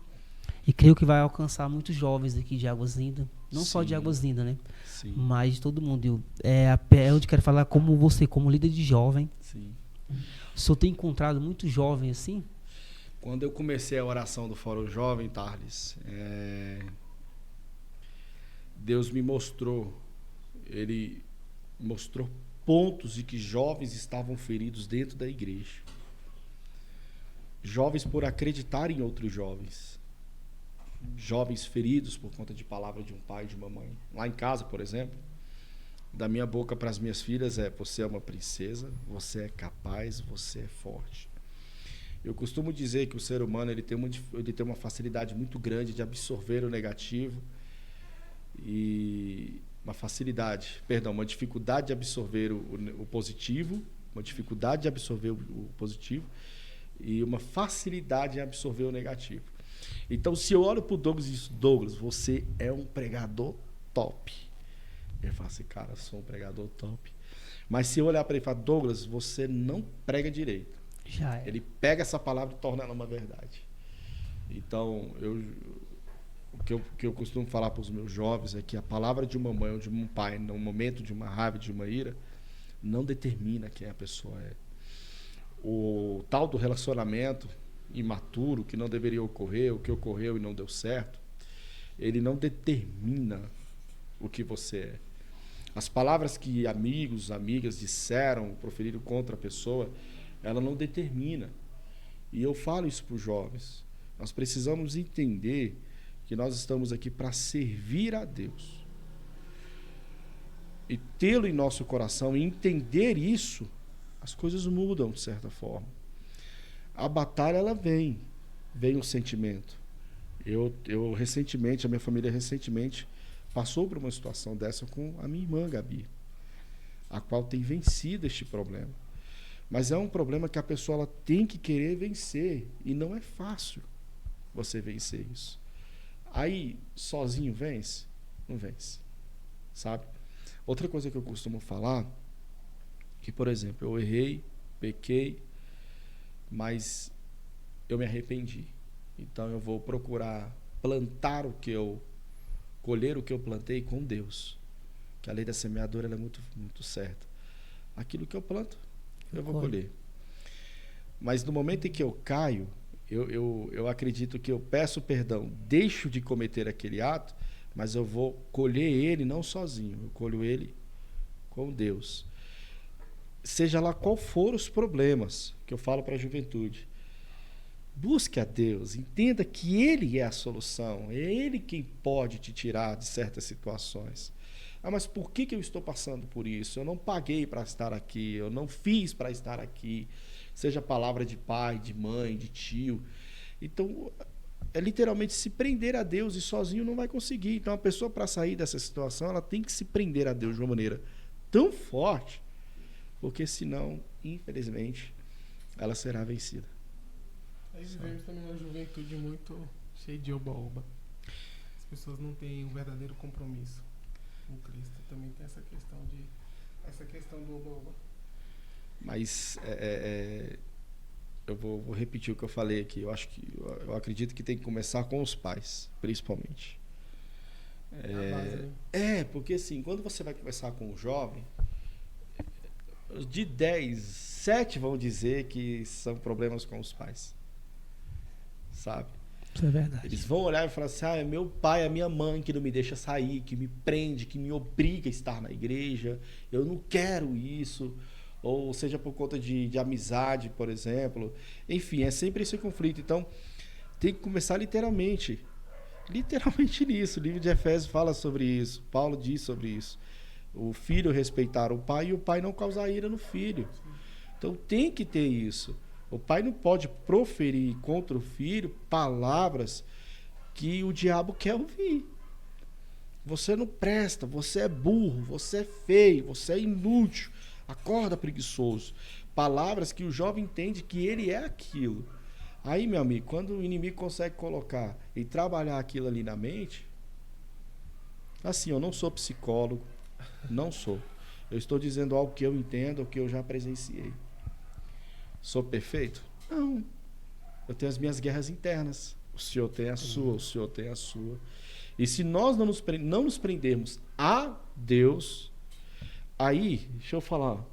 E creio que vai alcançar muitos jovens aqui de Águas Lindas. Não só de Águas Lindas, né? Sim. Mas de todo mundo. Onde quero falar como você, como líder de jovem. Sim. O senhor tem encontrado muitos jovens assim? Quando eu comecei a oração do Fórum Jovem, Tarles, Deus me mostrou, Ele mostrou pontos de que jovens estavam feridos dentro da igreja. Jovens por acreditar em outros jovens. Jovens feridos por conta de palavra de um pai e de uma mãe. Lá em casa, por exemplo, da minha boca para as minhas filhas você é uma princesa, você é capaz, você é forte. Eu costumo dizer que o ser humano ele tem uma facilidade muito grande de absorver o negativo e uma dificuldade de absorver o positivo, uma dificuldade de absorver o positivo e uma facilidade em absorver o negativo. Então, se eu olho para o Douglas e digo, Douglas, você é um pregador top. Ele fala assim, cara, eu sou um pregador top. Mas se eu olhar para ele e falar, Douglas, você não prega direito. Já é. Ele pega essa palavra e torna ela uma verdade. Então, o que eu costumo falar para os meus jovens é que a palavra de uma mãe ou de um pai, no momento de uma raiva, de uma ira, não determina quem a pessoa é. O tal do relacionamento imaturo, que não deveria ocorrer, o que ocorreu e não deu certo, ele não determina o que você é. As palavras que amigos, amigas disseram, proferiram contra a pessoa, ela não determina. E eu falo isso para os jovens. Nós precisamos entender que nós estamos aqui para servir a Deus. E tê-lo em nosso coração, e entender isso, as coisas mudam de certa forma. A batalha, ela vem o sentimento. Eu recentemente, a minha família recentemente passou por uma situação dessa com a minha irmã, Gabi, a qual tem vencido este problema. Mas é um problema que a pessoa ela tem que querer vencer, e não é fácil você vencer isso. Aí, sozinho vence? Não vence, sabe? Outra coisa que eu costumo falar, que, por exemplo, eu errei, pequei, mas eu me arrependi. Então eu vou procurar colher o que eu plantei com Deus. Que a lei da semeadura ela é muito, muito certa. Aquilo que eu planto, eu vou colher. Mas no momento em que eu caio, eu acredito que eu peço perdão, deixo de cometer aquele ato, mas eu vou colher ele não sozinho, eu colho ele com Deus. Seja lá qual for os problemas que eu falo para a juventude, busque a Deus, entenda que Ele é a solução, é Ele quem pode te tirar de certas situações. Mas por que eu estou passando por isso? Eu não paguei para estar aqui, eu não fiz para estar aqui, seja palavra de pai, de mãe, de tio. Então, é literalmente se prender a Deus, e sozinho não vai conseguir. Então, a pessoa, para sair dessa situação, ela tem que se prender a Deus de uma maneira tão forte, porque senão, infelizmente, ela será vencida. Aí vivemos também uma juventude muito cheia de oba-oba. As pessoas não têm um verdadeiro compromisso com Cristo. Também tem essa questão do oba-oba. Mas eu vou repetir o que eu falei aqui. Eu acredito que tem que começar com os pais, principalmente. Porque assim, quando você vai conversar com um jovem, de 10, 7 vão dizer que são problemas com os pais. Sabe? Isso é verdade. Eles vão olhar e falar assim, é meu pai, a minha mãe que não me deixa sair, que me prende, que me obriga a estar na igreja, eu não quero isso, ou seja por conta de amizade, por exemplo. Enfim, é sempre esse conflito. Então, tem que começar literalmente nisso. O livro de Efésios fala sobre isso, Paulo diz sobre isso. O filho respeitar o pai e o pai não causar ira no filho. Então tem que ter isso. O pai não pode proferir contra o filho palavras que o diabo quer ouvir. Você não presta, você é burro, você é feio, você é inútil. Acorda, preguiçoso. Palavras que o jovem entende que ele é aquilo. Aí, meu amigo, quando o inimigo consegue colocar e trabalhar aquilo ali na mente, assim, eu não sou psicólogo, não sou. Eu estou dizendo algo que eu entendo, o que eu já presenciei. Sou perfeito? Não. Eu tenho as minhas guerras internas. O senhor tem a sua, o senhor tem a sua. E se nós não nos prendermos a Deus, aí, deixa eu falar,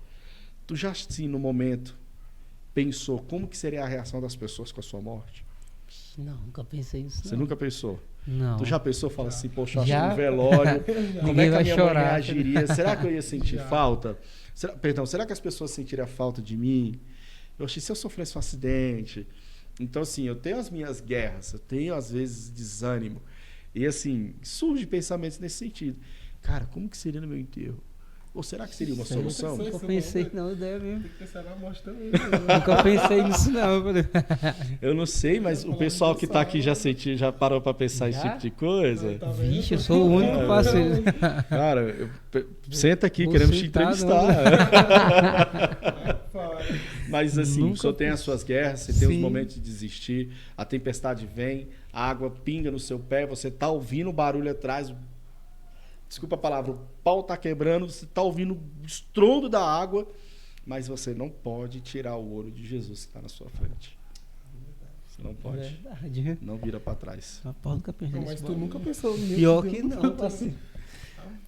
tu já assim, no momento, pensou como que seria a reação das pessoas com a sua morte? Não, nunca pensei nisso. Você nunca pensou? Não. Tu já pensou, fala assim, poxa, acho um velório, como é que a minha mãe reagiria? Será que eu ia sentir falta? Será que as pessoas sentiriam falta de mim? Eu achei, se eu sofresse um acidente... Então, assim, eu tenho as minhas guerras, eu tenho, às vezes, desânimo. E, assim, surge pensamentos nesse sentido. Cara, como que seria no meu enterro? Ou será que seria uma solução? Nunca pensei, não, ideia mesmo. Tem que pensar na morte também. Nunca pensei nisso, não. Eu não sei, mas o pessoal que está aqui já parou para pensar esse tipo de coisa? Vixe, eu sou o único que faço isso. Cara, senta aqui, Vou queremos te sentar, entrevistar. Mas assim, Nunca o senhor tem as suas guerras, você tem os momentos de desistir, a tempestade vem, a água pinga no seu pé, você está ouvindo o barulho atrás, desculpa a palavra, o pau está quebrando, você está ouvindo o estrondo da água, mas você não pode tirar o ouro de Jesus que está na sua frente. Você não pode. Verdade. Não vira para trás. Nunca pensei Mas tu nunca pensou nisso? Pior que não, tá assim.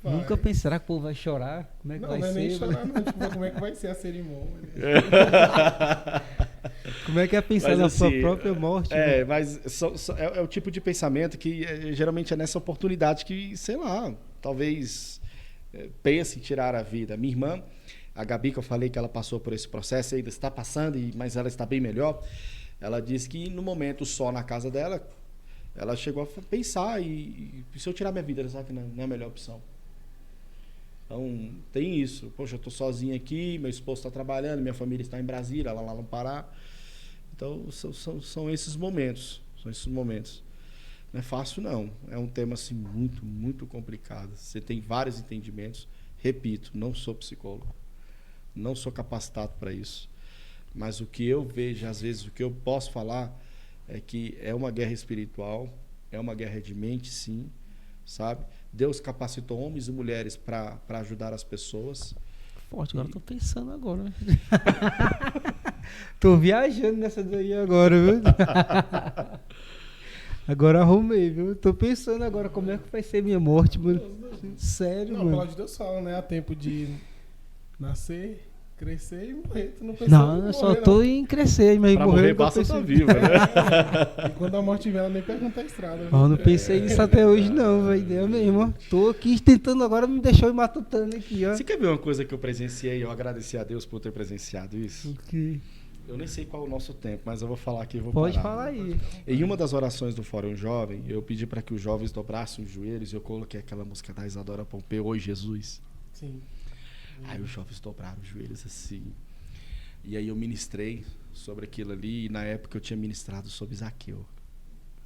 Nunca pensei, será que o povo vai chorar? Como é que vai ser? Não, nem chorar, não. Tipo, como é que vai ser a cerimônia? Como é que é pensar na sua própria morte? Mas é o tipo de pensamento que geralmente é nessa oportunidade que, sei lá, talvez pense em tirar a vida. Minha irmã, a Gabi, que eu falei que ela passou por esse processo, ainda está passando, mas ela está bem melhor. Ela disse que no momento só na casa dela, ela chegou a pensar e se eu tirar minha vida, será que não é a melhor opção? Então, tem isso. Poxa, eu estou sozinho aqui, meu esposo está trabalhando, minha família está em Brasília, ela lá no Pará. Então, são esses momentos. São esses momentos. Não é fácil, não. É um tema assim, muito, muito complicado. Você tem vários entendimentos. Repito, não sou psicólogo. Não sou capacitado para isso. Mas o que eu vejo, às vezes, o que eu posso falar é que é uma guerra espiritual, é uma guerra de mente, sim, sabe? Deus capacitou homens e mulheres para ajudar as pessoas. Forte, agora eu tô pensando agora. Tô viajando nessa daí agora, viu? Agora arrumei, viu? Tô pensando agora como é que vai ser minha morte, mano. Sério, mano. Não, a palavra de Deus fala, né? Há tempo de nascer, crescer e morrer. Tu não pensa Não, eu só tô em crescer, mas pra morrer basta tá viva, né? E quando a morte vem, ela nem pergunta a estrada. Eu não pensei nisso até hoje, não, velho. Ideia mesmo. Tô aqui tentando agora, me deixou ir matutando aqui, ó. Você quer ver uma coisa que eu presenciei? Eu agradeci a Deus por ter presenciado isso. Okay. Eu nem sei qual é o nosso tempo, mas eu vou falar aqui e vou Pode parar. falar aí. Em uma das orações do Fórum Jovem, eu pedi para que os jovens dobrassem os joelhos e eu coloquei aquela música da Isadora Pompeu, Oi Jesus. Sim. Aí os jovens dobraram os joelhos assim. E aí eu ministrei sobre aquilo ali, e na época eu tinha ministrado sobre Zaqueu.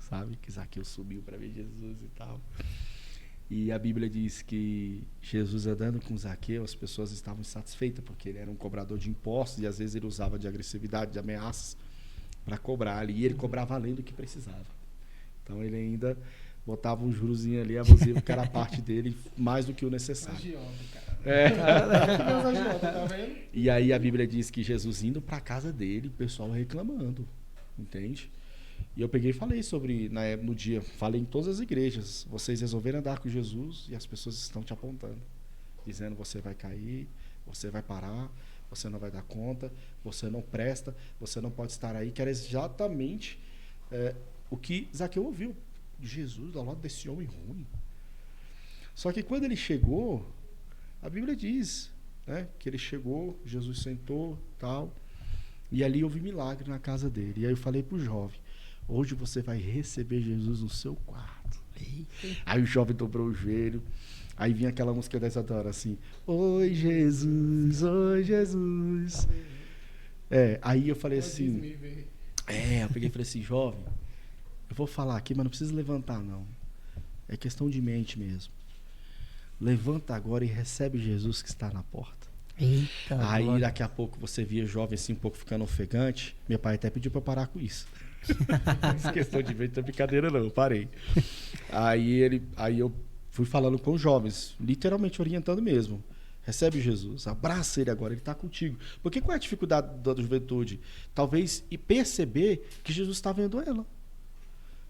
Sabe? Que Zaqueu subiu para ver Jesus e tal. E a Bíblia diz que Jesus andando com Zaqueu, as pessoas estavam insatisfeitas, porque ele era um cobrador de impostos e às vezes ele usava de agressividade, de ameaças para cobrar ali. E ele cobrava além do que precisava. Então ele ainda botava um jurozinho ali abusivo, que era a parte dele, mais do que o necessário. Agiota, cara. Tá vendo? E aí a Bíblia diz que Jesus indo para a casa dele, o pessoal reclamando, entende? E eu peguei e falei sobre, no dia, falei em todas as igrejas, vocês resolveram andar com Jesus e as pessoas estão te apontando, dizendo você vai cair, você vai parar, você não vai dar conta, você não presta, você não pode estar aí, que era exatamente o que Zaqueu ouviu. Jesus ao lado desse homem ruim. Só que quando ele chegou, a Bíblia diz, né, que ele chegou, Jesus sentou, tal, e ali houve milagre na casa dele. E aí eu falei pro jovem, hoje você vai receber Jesus no seu quarto. Eita. Aí o jovem dobrou o joelho, aí vinha aquela música da Isadora assim, Oi Jesus, Aí eu falei assim... eu peguei e falei assim, jovem, eu vou falar aqui, mas não precisa levantar, não. É questão de mente mesmo. Levanta agora e recebe Jesus que está na porta. Eita, aí, glória. daqui a pouco, você via jovem assim, um pouco ficando ofegante. Meu pai até pediu para parar com isso. Essa questão de mente não é brincadeira, não. Eu parei. Aí eu fui falando com os jovens, literalmente orientando mesmo. Recebe Jesus, abraça ele agora, ele está contigo. Porque qual é a dificuldade da juventude? Talvez perceber que Jesus está vendo ela.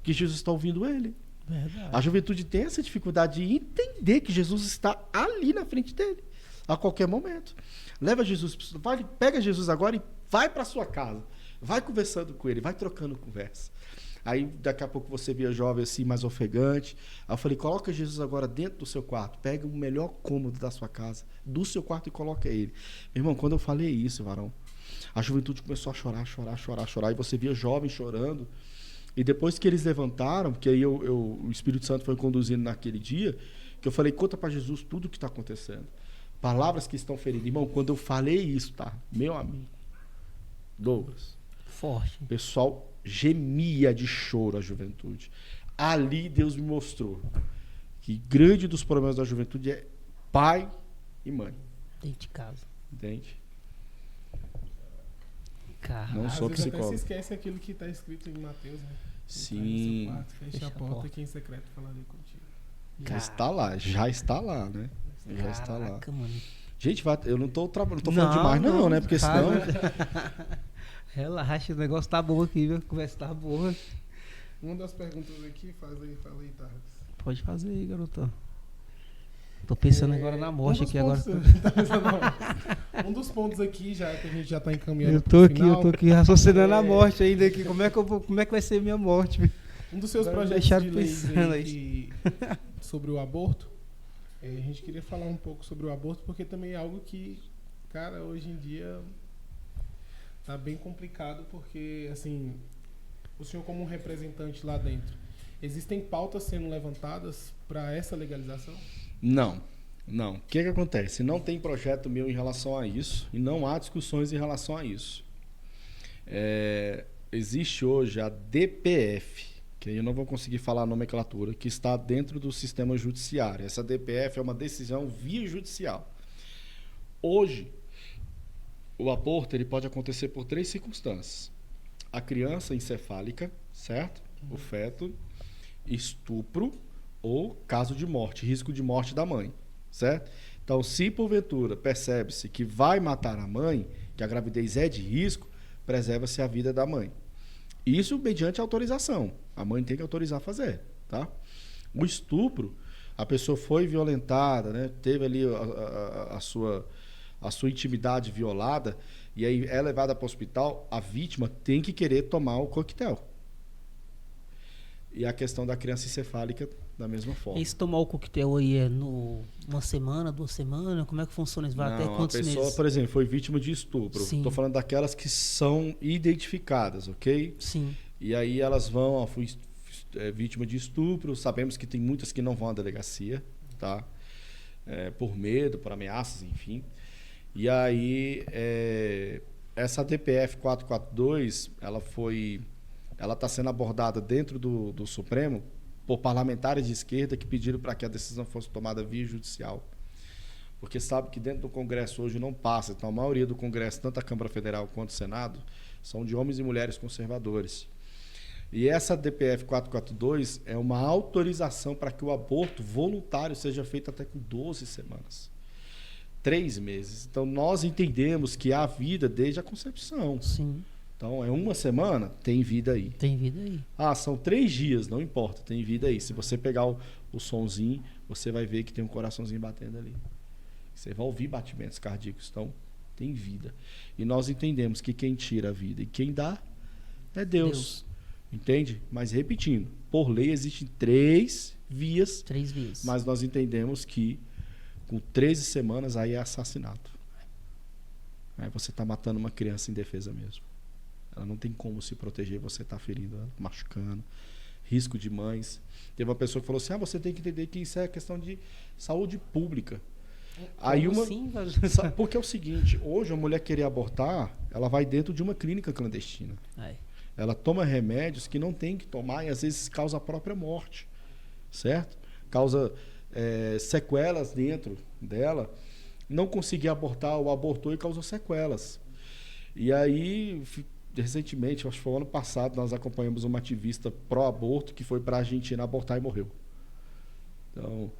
Que Jesus está ouvindo ele. Verdade. A juventude tem essa dificuldade de entender que Jesus está ali na frente dele, a qualquer momento. Leva Jesus, pega Jesus agora e vai para sua casa. Vai conversando com ele, vai trocando conversa. Aí, daqui a pouco, você via jovem assim, mais ofegante. Aí eu falei, coloca Jesus agora dentro do seu quarto. Pega o melhor cômodo da sua casa, do seu quarto, e coloca ele. Meu irmão, quando eu falei isso, varão, a juventude começou a chorar. E você via jovens chorando. E depois que eles levantaram, que aí o Espírito Santo foi conduzindo naquele dia, que eu falei, conta para Jesus tudo o que está acontecendo. Palavras que estão ferindo. Irmão, quando eu falei isso, tá? Meu amigo, Douglas. Forte. O pessoal gemia de choro, a juventude. Ali Deus me mostrou que grande dos problemas da juventude é pai e mãe. Dentro de casa. Entende? Caramba. Não sou psicólogo. Você esquece aquilo que está escrito em Mateus, né? Sim. Quarto, fecha a porta que em secreto falarei contigo. Já está lá, né? Já está lá. Mano. Gente, eu não tô falando demais, não, né? Porque senão... Relaxa, o negócio tá bom aqui, viu? A conversa tá boa. Uma das perguntas aqui, fala aí, Tardes. Pode fazer aí, garotão. Tô pensando agora na morte aqui agora. Um dos pontos aqui, já que a gente já tá encaminhando. Eu tô aqui raciocinando a morte ainda aqui. Como é que vai ser minha morte? Viu? Um dos seus projetos de lei sobre o aborto, a gente queria falar um pouco sobre o aborto, porque também é algo que, cara, hoje em dia tá bem complicado, porque, assim, o senhor como um representante lá dentro, existem pautas sendo levantadas para essa legalização? Não. O que acontece? Não tem projeto meu em relação a isso e não há discussões em relação a isso. Existe hoje a DPF, que eu não vou conseguir falar a nomenclatura, que está dentro do sistema judiciário. Essa DPF é uma decisão via judicial. Hoje, o aborto ele pode acontecer por 3 circunstâncias. A criança encefálica, certo? O feto, estupro ou caso de morte, risco de morte da mãe, certo? Então, se porventura percebe-se que vai matar a mãe, que a gravidez é de risco, preserva-se a vida da mãe. Isso mediante autorização. A mãe tem que autorizar a fazer, tá? O estupro, a pessoa foi violentada, né? Teve ali a sua intimidade violada, e aí é levada para o hospital, a vítima tem que querer tomar o coquetel. E a questão da criança encefálica, da mesma forma. E se tomar o coquetel aí uma semana, 2 semanas? Como é que funciona? Isso vai até quantos meses? A pessoa, por exemplo, foi vítima de estupro. Estou falando daquelas que são identificadas, ok? Sim. E aí elas vão, fui vítima de estupro, sabemos que tem muitas que não vão à delegacia, tá? Por medo, por ameaças, enfim. E aí, essa DPF 442, ela está sendo abordada dentro do Supremo por parlamentares de esquerda que pediram para que a decisão fosse tomada via judicial. Porque sabe que dentro do Congresso hoje não passa. Então, a maioria do Congresso, tanto a Câmara Federal quanto o Senado, são de homens e mulheres conservadores. E essa DPF 442 é uma autorização para que o aborto voluntário seja feito até com 12 semanas. 3 meses. Então, nós entendemos que há vida desde a concepção. Sim. Então, 1 semana, tem vida aí. Tem vida aí. São 3 dias, não importa, tem vida aí. Se você pegar o sonzinho, você vai ver que tem um coraçãozinho batendo ali. Você vai ouvir batimentos cardíacos. Então, tem vida. E nós entendemos que quem tira a vida e quem dá é Deus. Entende? Mas, repetindo, por lei existem 3 vias. 3 vias. Mas nós entendemos que com 13 semanas aí é assassinato. Aí você está matando uma criança indefesa mesmo. Ela não tem como se proteger, você está ferindo ela, machucando. Risco de mães. Teve uma pessoa que falou assim, você tem que entender que isso é questão de saúde pública. Aí uma, assim, porque é o seguinte, hoje a mulher querer abortar, ela vai dentro de uma clínica clandestina. Ela toma remédios que não tem que tomar e às vezes causa a própria morte, certo? Causa sequelas dentro dela. Não conseguia abortar, ou abortou e causou sequelas. E aí, recentemente, acho que foi o ano passado, nós acompanhamos uma ativista pró-aborto que foi para a Argentina abortar e morreu. Então,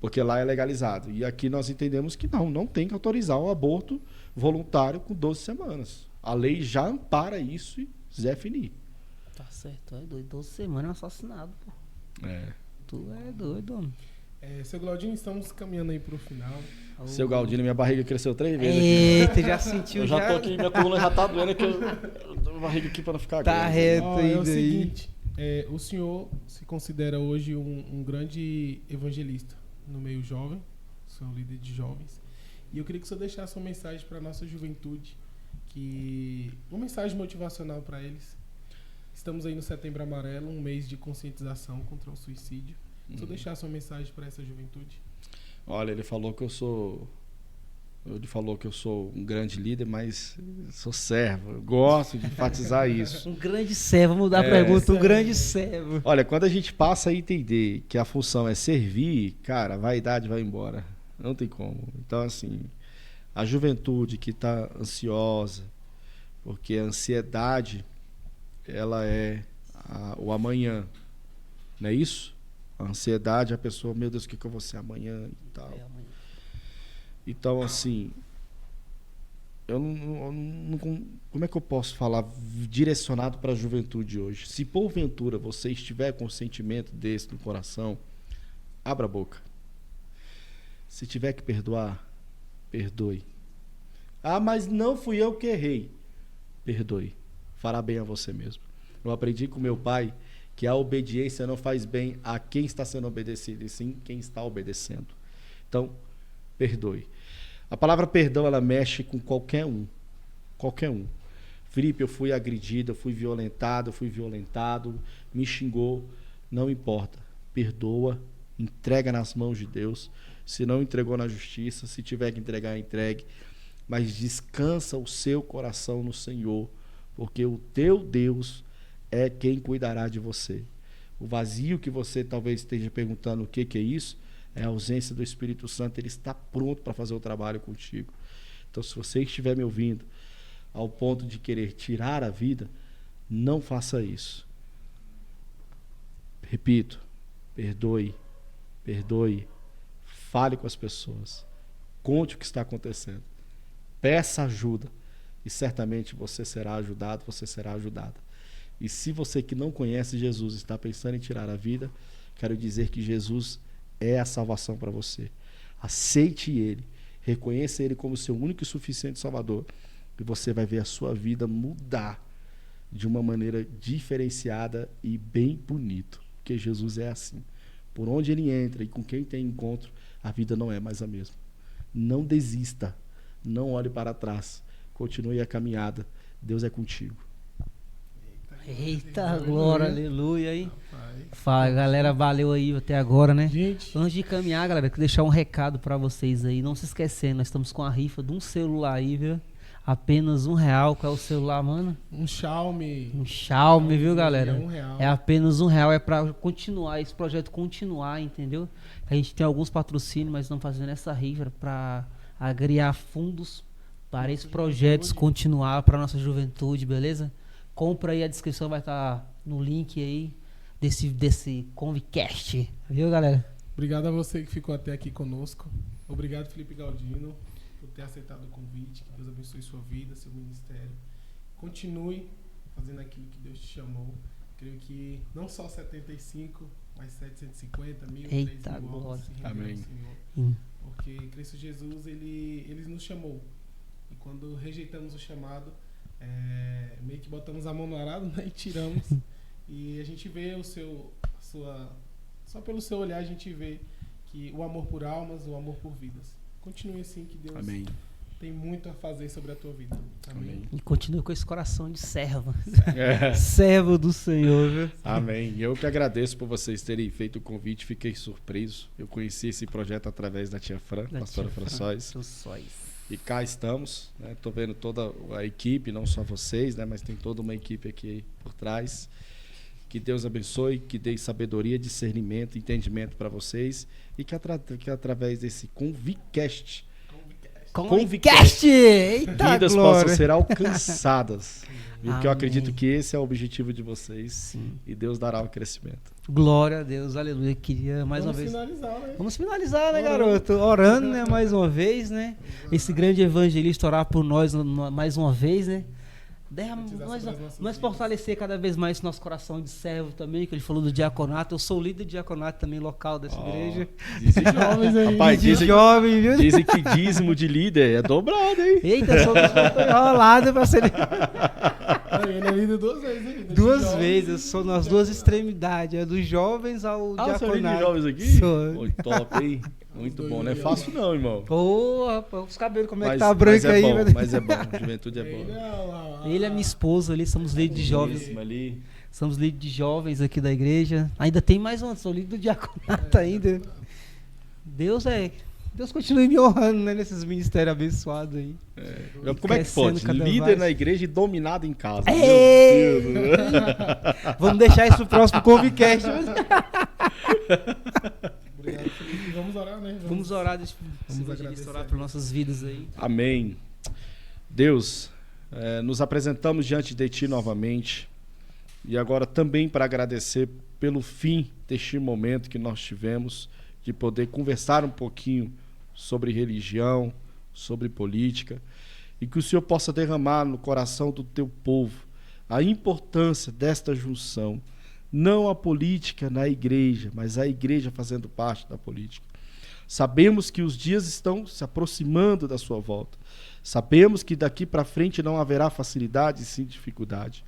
porque lá é legalizado. E aqui nós entendemos que não tem que autorizar o aborto voluntário com 12 semanas. A lei já ampara isso e Zé Fini. Tá certo, é doido. 12 semanas é um assassinado, pô. Tu é doido, homem. Seu Glaudino, estamos caminhando aí pro final. Seu Galdino, minha barriga cresceu 3 vezes aqui. Eita, já sentiu? Eu já tô aqui, minha coluna já tá doendo aqui. Eu tô com a barriga aqui pra não ficar tá grande. reto aí. É o seguinte, o senhor se considera hoje um grande evangelista no meio jovem, o senhor é um líder de jovens. E eu queria que o senhor deixasse uma mensagem para a nossa juventude, uma mensagem motivacional para eles. Estamos aí no Setembro Amarelo, um mês de conscientização contra o suicídio. Se o senhor deixasse uma mensagem para essa juventude. Olha, ele falou que eu sou um grande líder, mas sou servo. Eu gosto de enfatizar isso. Um grande servo, vamos mudar a pergunta, um grande servo. Olha, quando a gente passa a entender que a função é servir, cara, a vaidade vai embora. Não tem como. Então, assim, a juventude que está ansiosa, porque a ansiedade, ela é o amanhã, não é isso? A ansiedade, a pessoa, meu Deus, o que eu vou ser amanhã e tal. Então, assim, como é que eu posso falar direcionado para a juventude hoje? Se porventura você estiver com um sentimento desse no coração, abra a boca. Se tiver que perdoar, perdoe. Ah, mas não fui eu que errei. Perdoe. Fará bem a você mesmo. Eu aprendi com meu pai que a obediência não faz bem a quem está sendo obedecido, e sim quem está obedecendo. Então, perdoe. A palavra perdão, ela mexe com qualquer um. Qualquer um. Felipe, eu fui agredido, eu fui violentado, me xingou. Não importa. Perdoa, entrega nas mãos de Deus. Se não entregou na justiça, se tiver que entregar, entregue. Mas descansa o seu coração no Senhor, porque o teu Deus é quem cuidará de você. O vazio que você talvez esteja perguntando o que é isso, é a ausência do Espírito Santo. Ele está pronto para fazer o trabalho contigo. Então, se você estiver me ouvindo ao ponto de querer tirar a vida, não faça isso. Repito, perdoe, fale com as pessoas, conte o que está acontecendo, peça ajuda e certamente você será ajudado, você será ajudada. E se você que não conhece Jesus está pensando em tirar a vida, quero dizer que Jesus é a salvação para você. Aceite Ele, reconheça Ele como seu único e suficiente Salvador, e você vai ver a sua vida mudar de uma maneira diferenciada e bem bonito, porque Jesus é assim. Por onde Ele entra e com quem tem encontro, a vida não é mais a mesma. Não desista, não olhe para trás, continue a caminhada, Deus é contigo. Eita, glória, aleluia, hein? Fala, galera, valeu aí até agora, né? Gente. Antes de caminhar, galera, quero deixar um recado pra vocês aí. Não se esquecendo, nós estamos com a rifa de um celular aí, viu? Apenas R$1. Qual é o celular, mano? Um Xiaomi. Um Xiaomi, viu, galera? É R$1. É apenas R$1. É pra continuar, esse projeto continuar, entendeu? A gente tem alguns patrocínios, mas estamos fazendo essa rifa pra agregar fundos para esse projeto continuar para nossa juventude, beleza? Compra aí, a descrição vai estar no link aí desse Convicast, viu, galera? Obrigado a você que ficou até aqui conosco. Obrigado, Felipe Galdino, por ter aceitado o convite. Que Deus abençoe sua vida, seu ministério. Continue fazendo aquilo que Deus te chamou. Creio que não só 75, mas 750, 1.000, 3.000 almas se renderam ao Senhor. Porque Cristo Jesus, ele nos chamou. E quando rejeitamos o chamado, meio que botamos a mão no arado, né, e tiramos. E a gente vê só pelo seu olhar a gente vê que o amor por almas, o amor por vidas. Continue assim, que Deus tem muito a fazer sobre a tua vida. Amém. E continue com esse coração de servo. Servo do Senhor. Viu? Amém. Eu que agradeço por vocês terem feito o convite. Fiquei surpreso. Eu conheci esse projeto através da tia Fran, pastora François. E cá estamos. Estou vendo toda a equipe, não só vocês, né, mas tem toda uma equipe aqui por trás. Que Deus abençoe, que dê sabedoria, discernimento, entendimento para vocês. E que através desse Convicast, Eita, vidas glória. possam ser alcançadas. Porque eu acredito que esse é o objetivo de vocês. Sim. E Deus dará o crescimento. Glória a Deus, aleluia. Queria mais uma vez. Finalizar, né? Vamos finalizar, né, garoto? Orando, né, mais uma vez, né? Esse grande evangelista orar por nós mais uma vez, né? Nós fortalecer cada vez mais esse nosso coração de servo também, que ele falou do diaconato. Eu sou líder de diaconato também local dessa igreja. Dizem jovens aí. Rapaz, dizem que dízimo de líder é dobrado, hein? Eita, sou enrolado pra ser. Ele é líder 2 vezes, hein? Duas vezes, eu sou nas duas extremidades, é dos jovens ao diaconato. Você é líder de jovens aqui? Sou. Oi, top, hein? Muito bom, não é fácil não, irmão. Pô, rapaz, os cabelos, como é que tá branco aí? Mas é bom, juventude é bom. Ele é minha esposa ali, somos líderes de jovens. Somos líderes de jovens aqui da igreja. Ainda tem mais um, sou líder do diaconato ainda. Deus continue me honrando, né, nesses ministérios abençoados aí. Como é que pode? Líder na igreja e dominado em casa. Vamos deixar isso pro próximo Convicast. Obrigado, Felipe. Vamos orar, né? Vamos orar por nossas vidas aí. Amém. Deus, nos apresentamos diante de Ti novamente. E agora também para agradecer pelo fim deste momento que nós tivemos de poder conversar um pouquinho sobre religião, sobre política, e que o Senhor possa derramar no coração do Teu povo a importância desta junção. Não a política na igreja, mas a igreja fazendo parte da política. Sabemos que os dias estão se aproximando da sua volta. Sabemos que daqui para frente não haverá facilidade e sim dificuldade.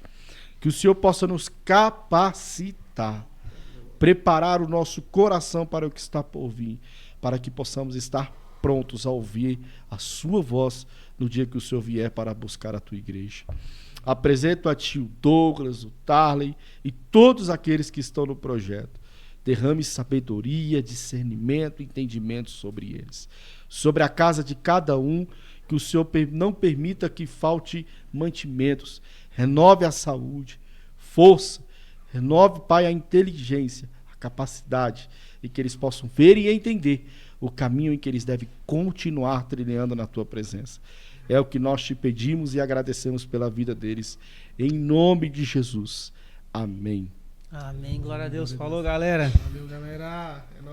Que o Senhor possa nos capacitar, preparar o nosso coração para o que está por vir, para que possamos estar prontos a ouvir a sua voz no dia que o Senhor vier para buscar a tua igreja. Apresento a Ti o Douglas, o Tarley e todos aqueles que estão no projeto. Derrame sabedoria, discernimento, entendimento sobre eles. Sobre a casa de cada um, que o Senhor não permita que falte mantimentos. Renove a saúde, força. Renove, Pai, a inteligência, a capacidade, e que eles possam ver e entender o caminho em que eles devem continuar trilhando na Tua presença. É o que nós Te pedimos e agradecemos pela vida deles. Em nome de Jesus. Amém. Amém. Glória a Deus. Falou, galera. Valeu, galera. É nóis.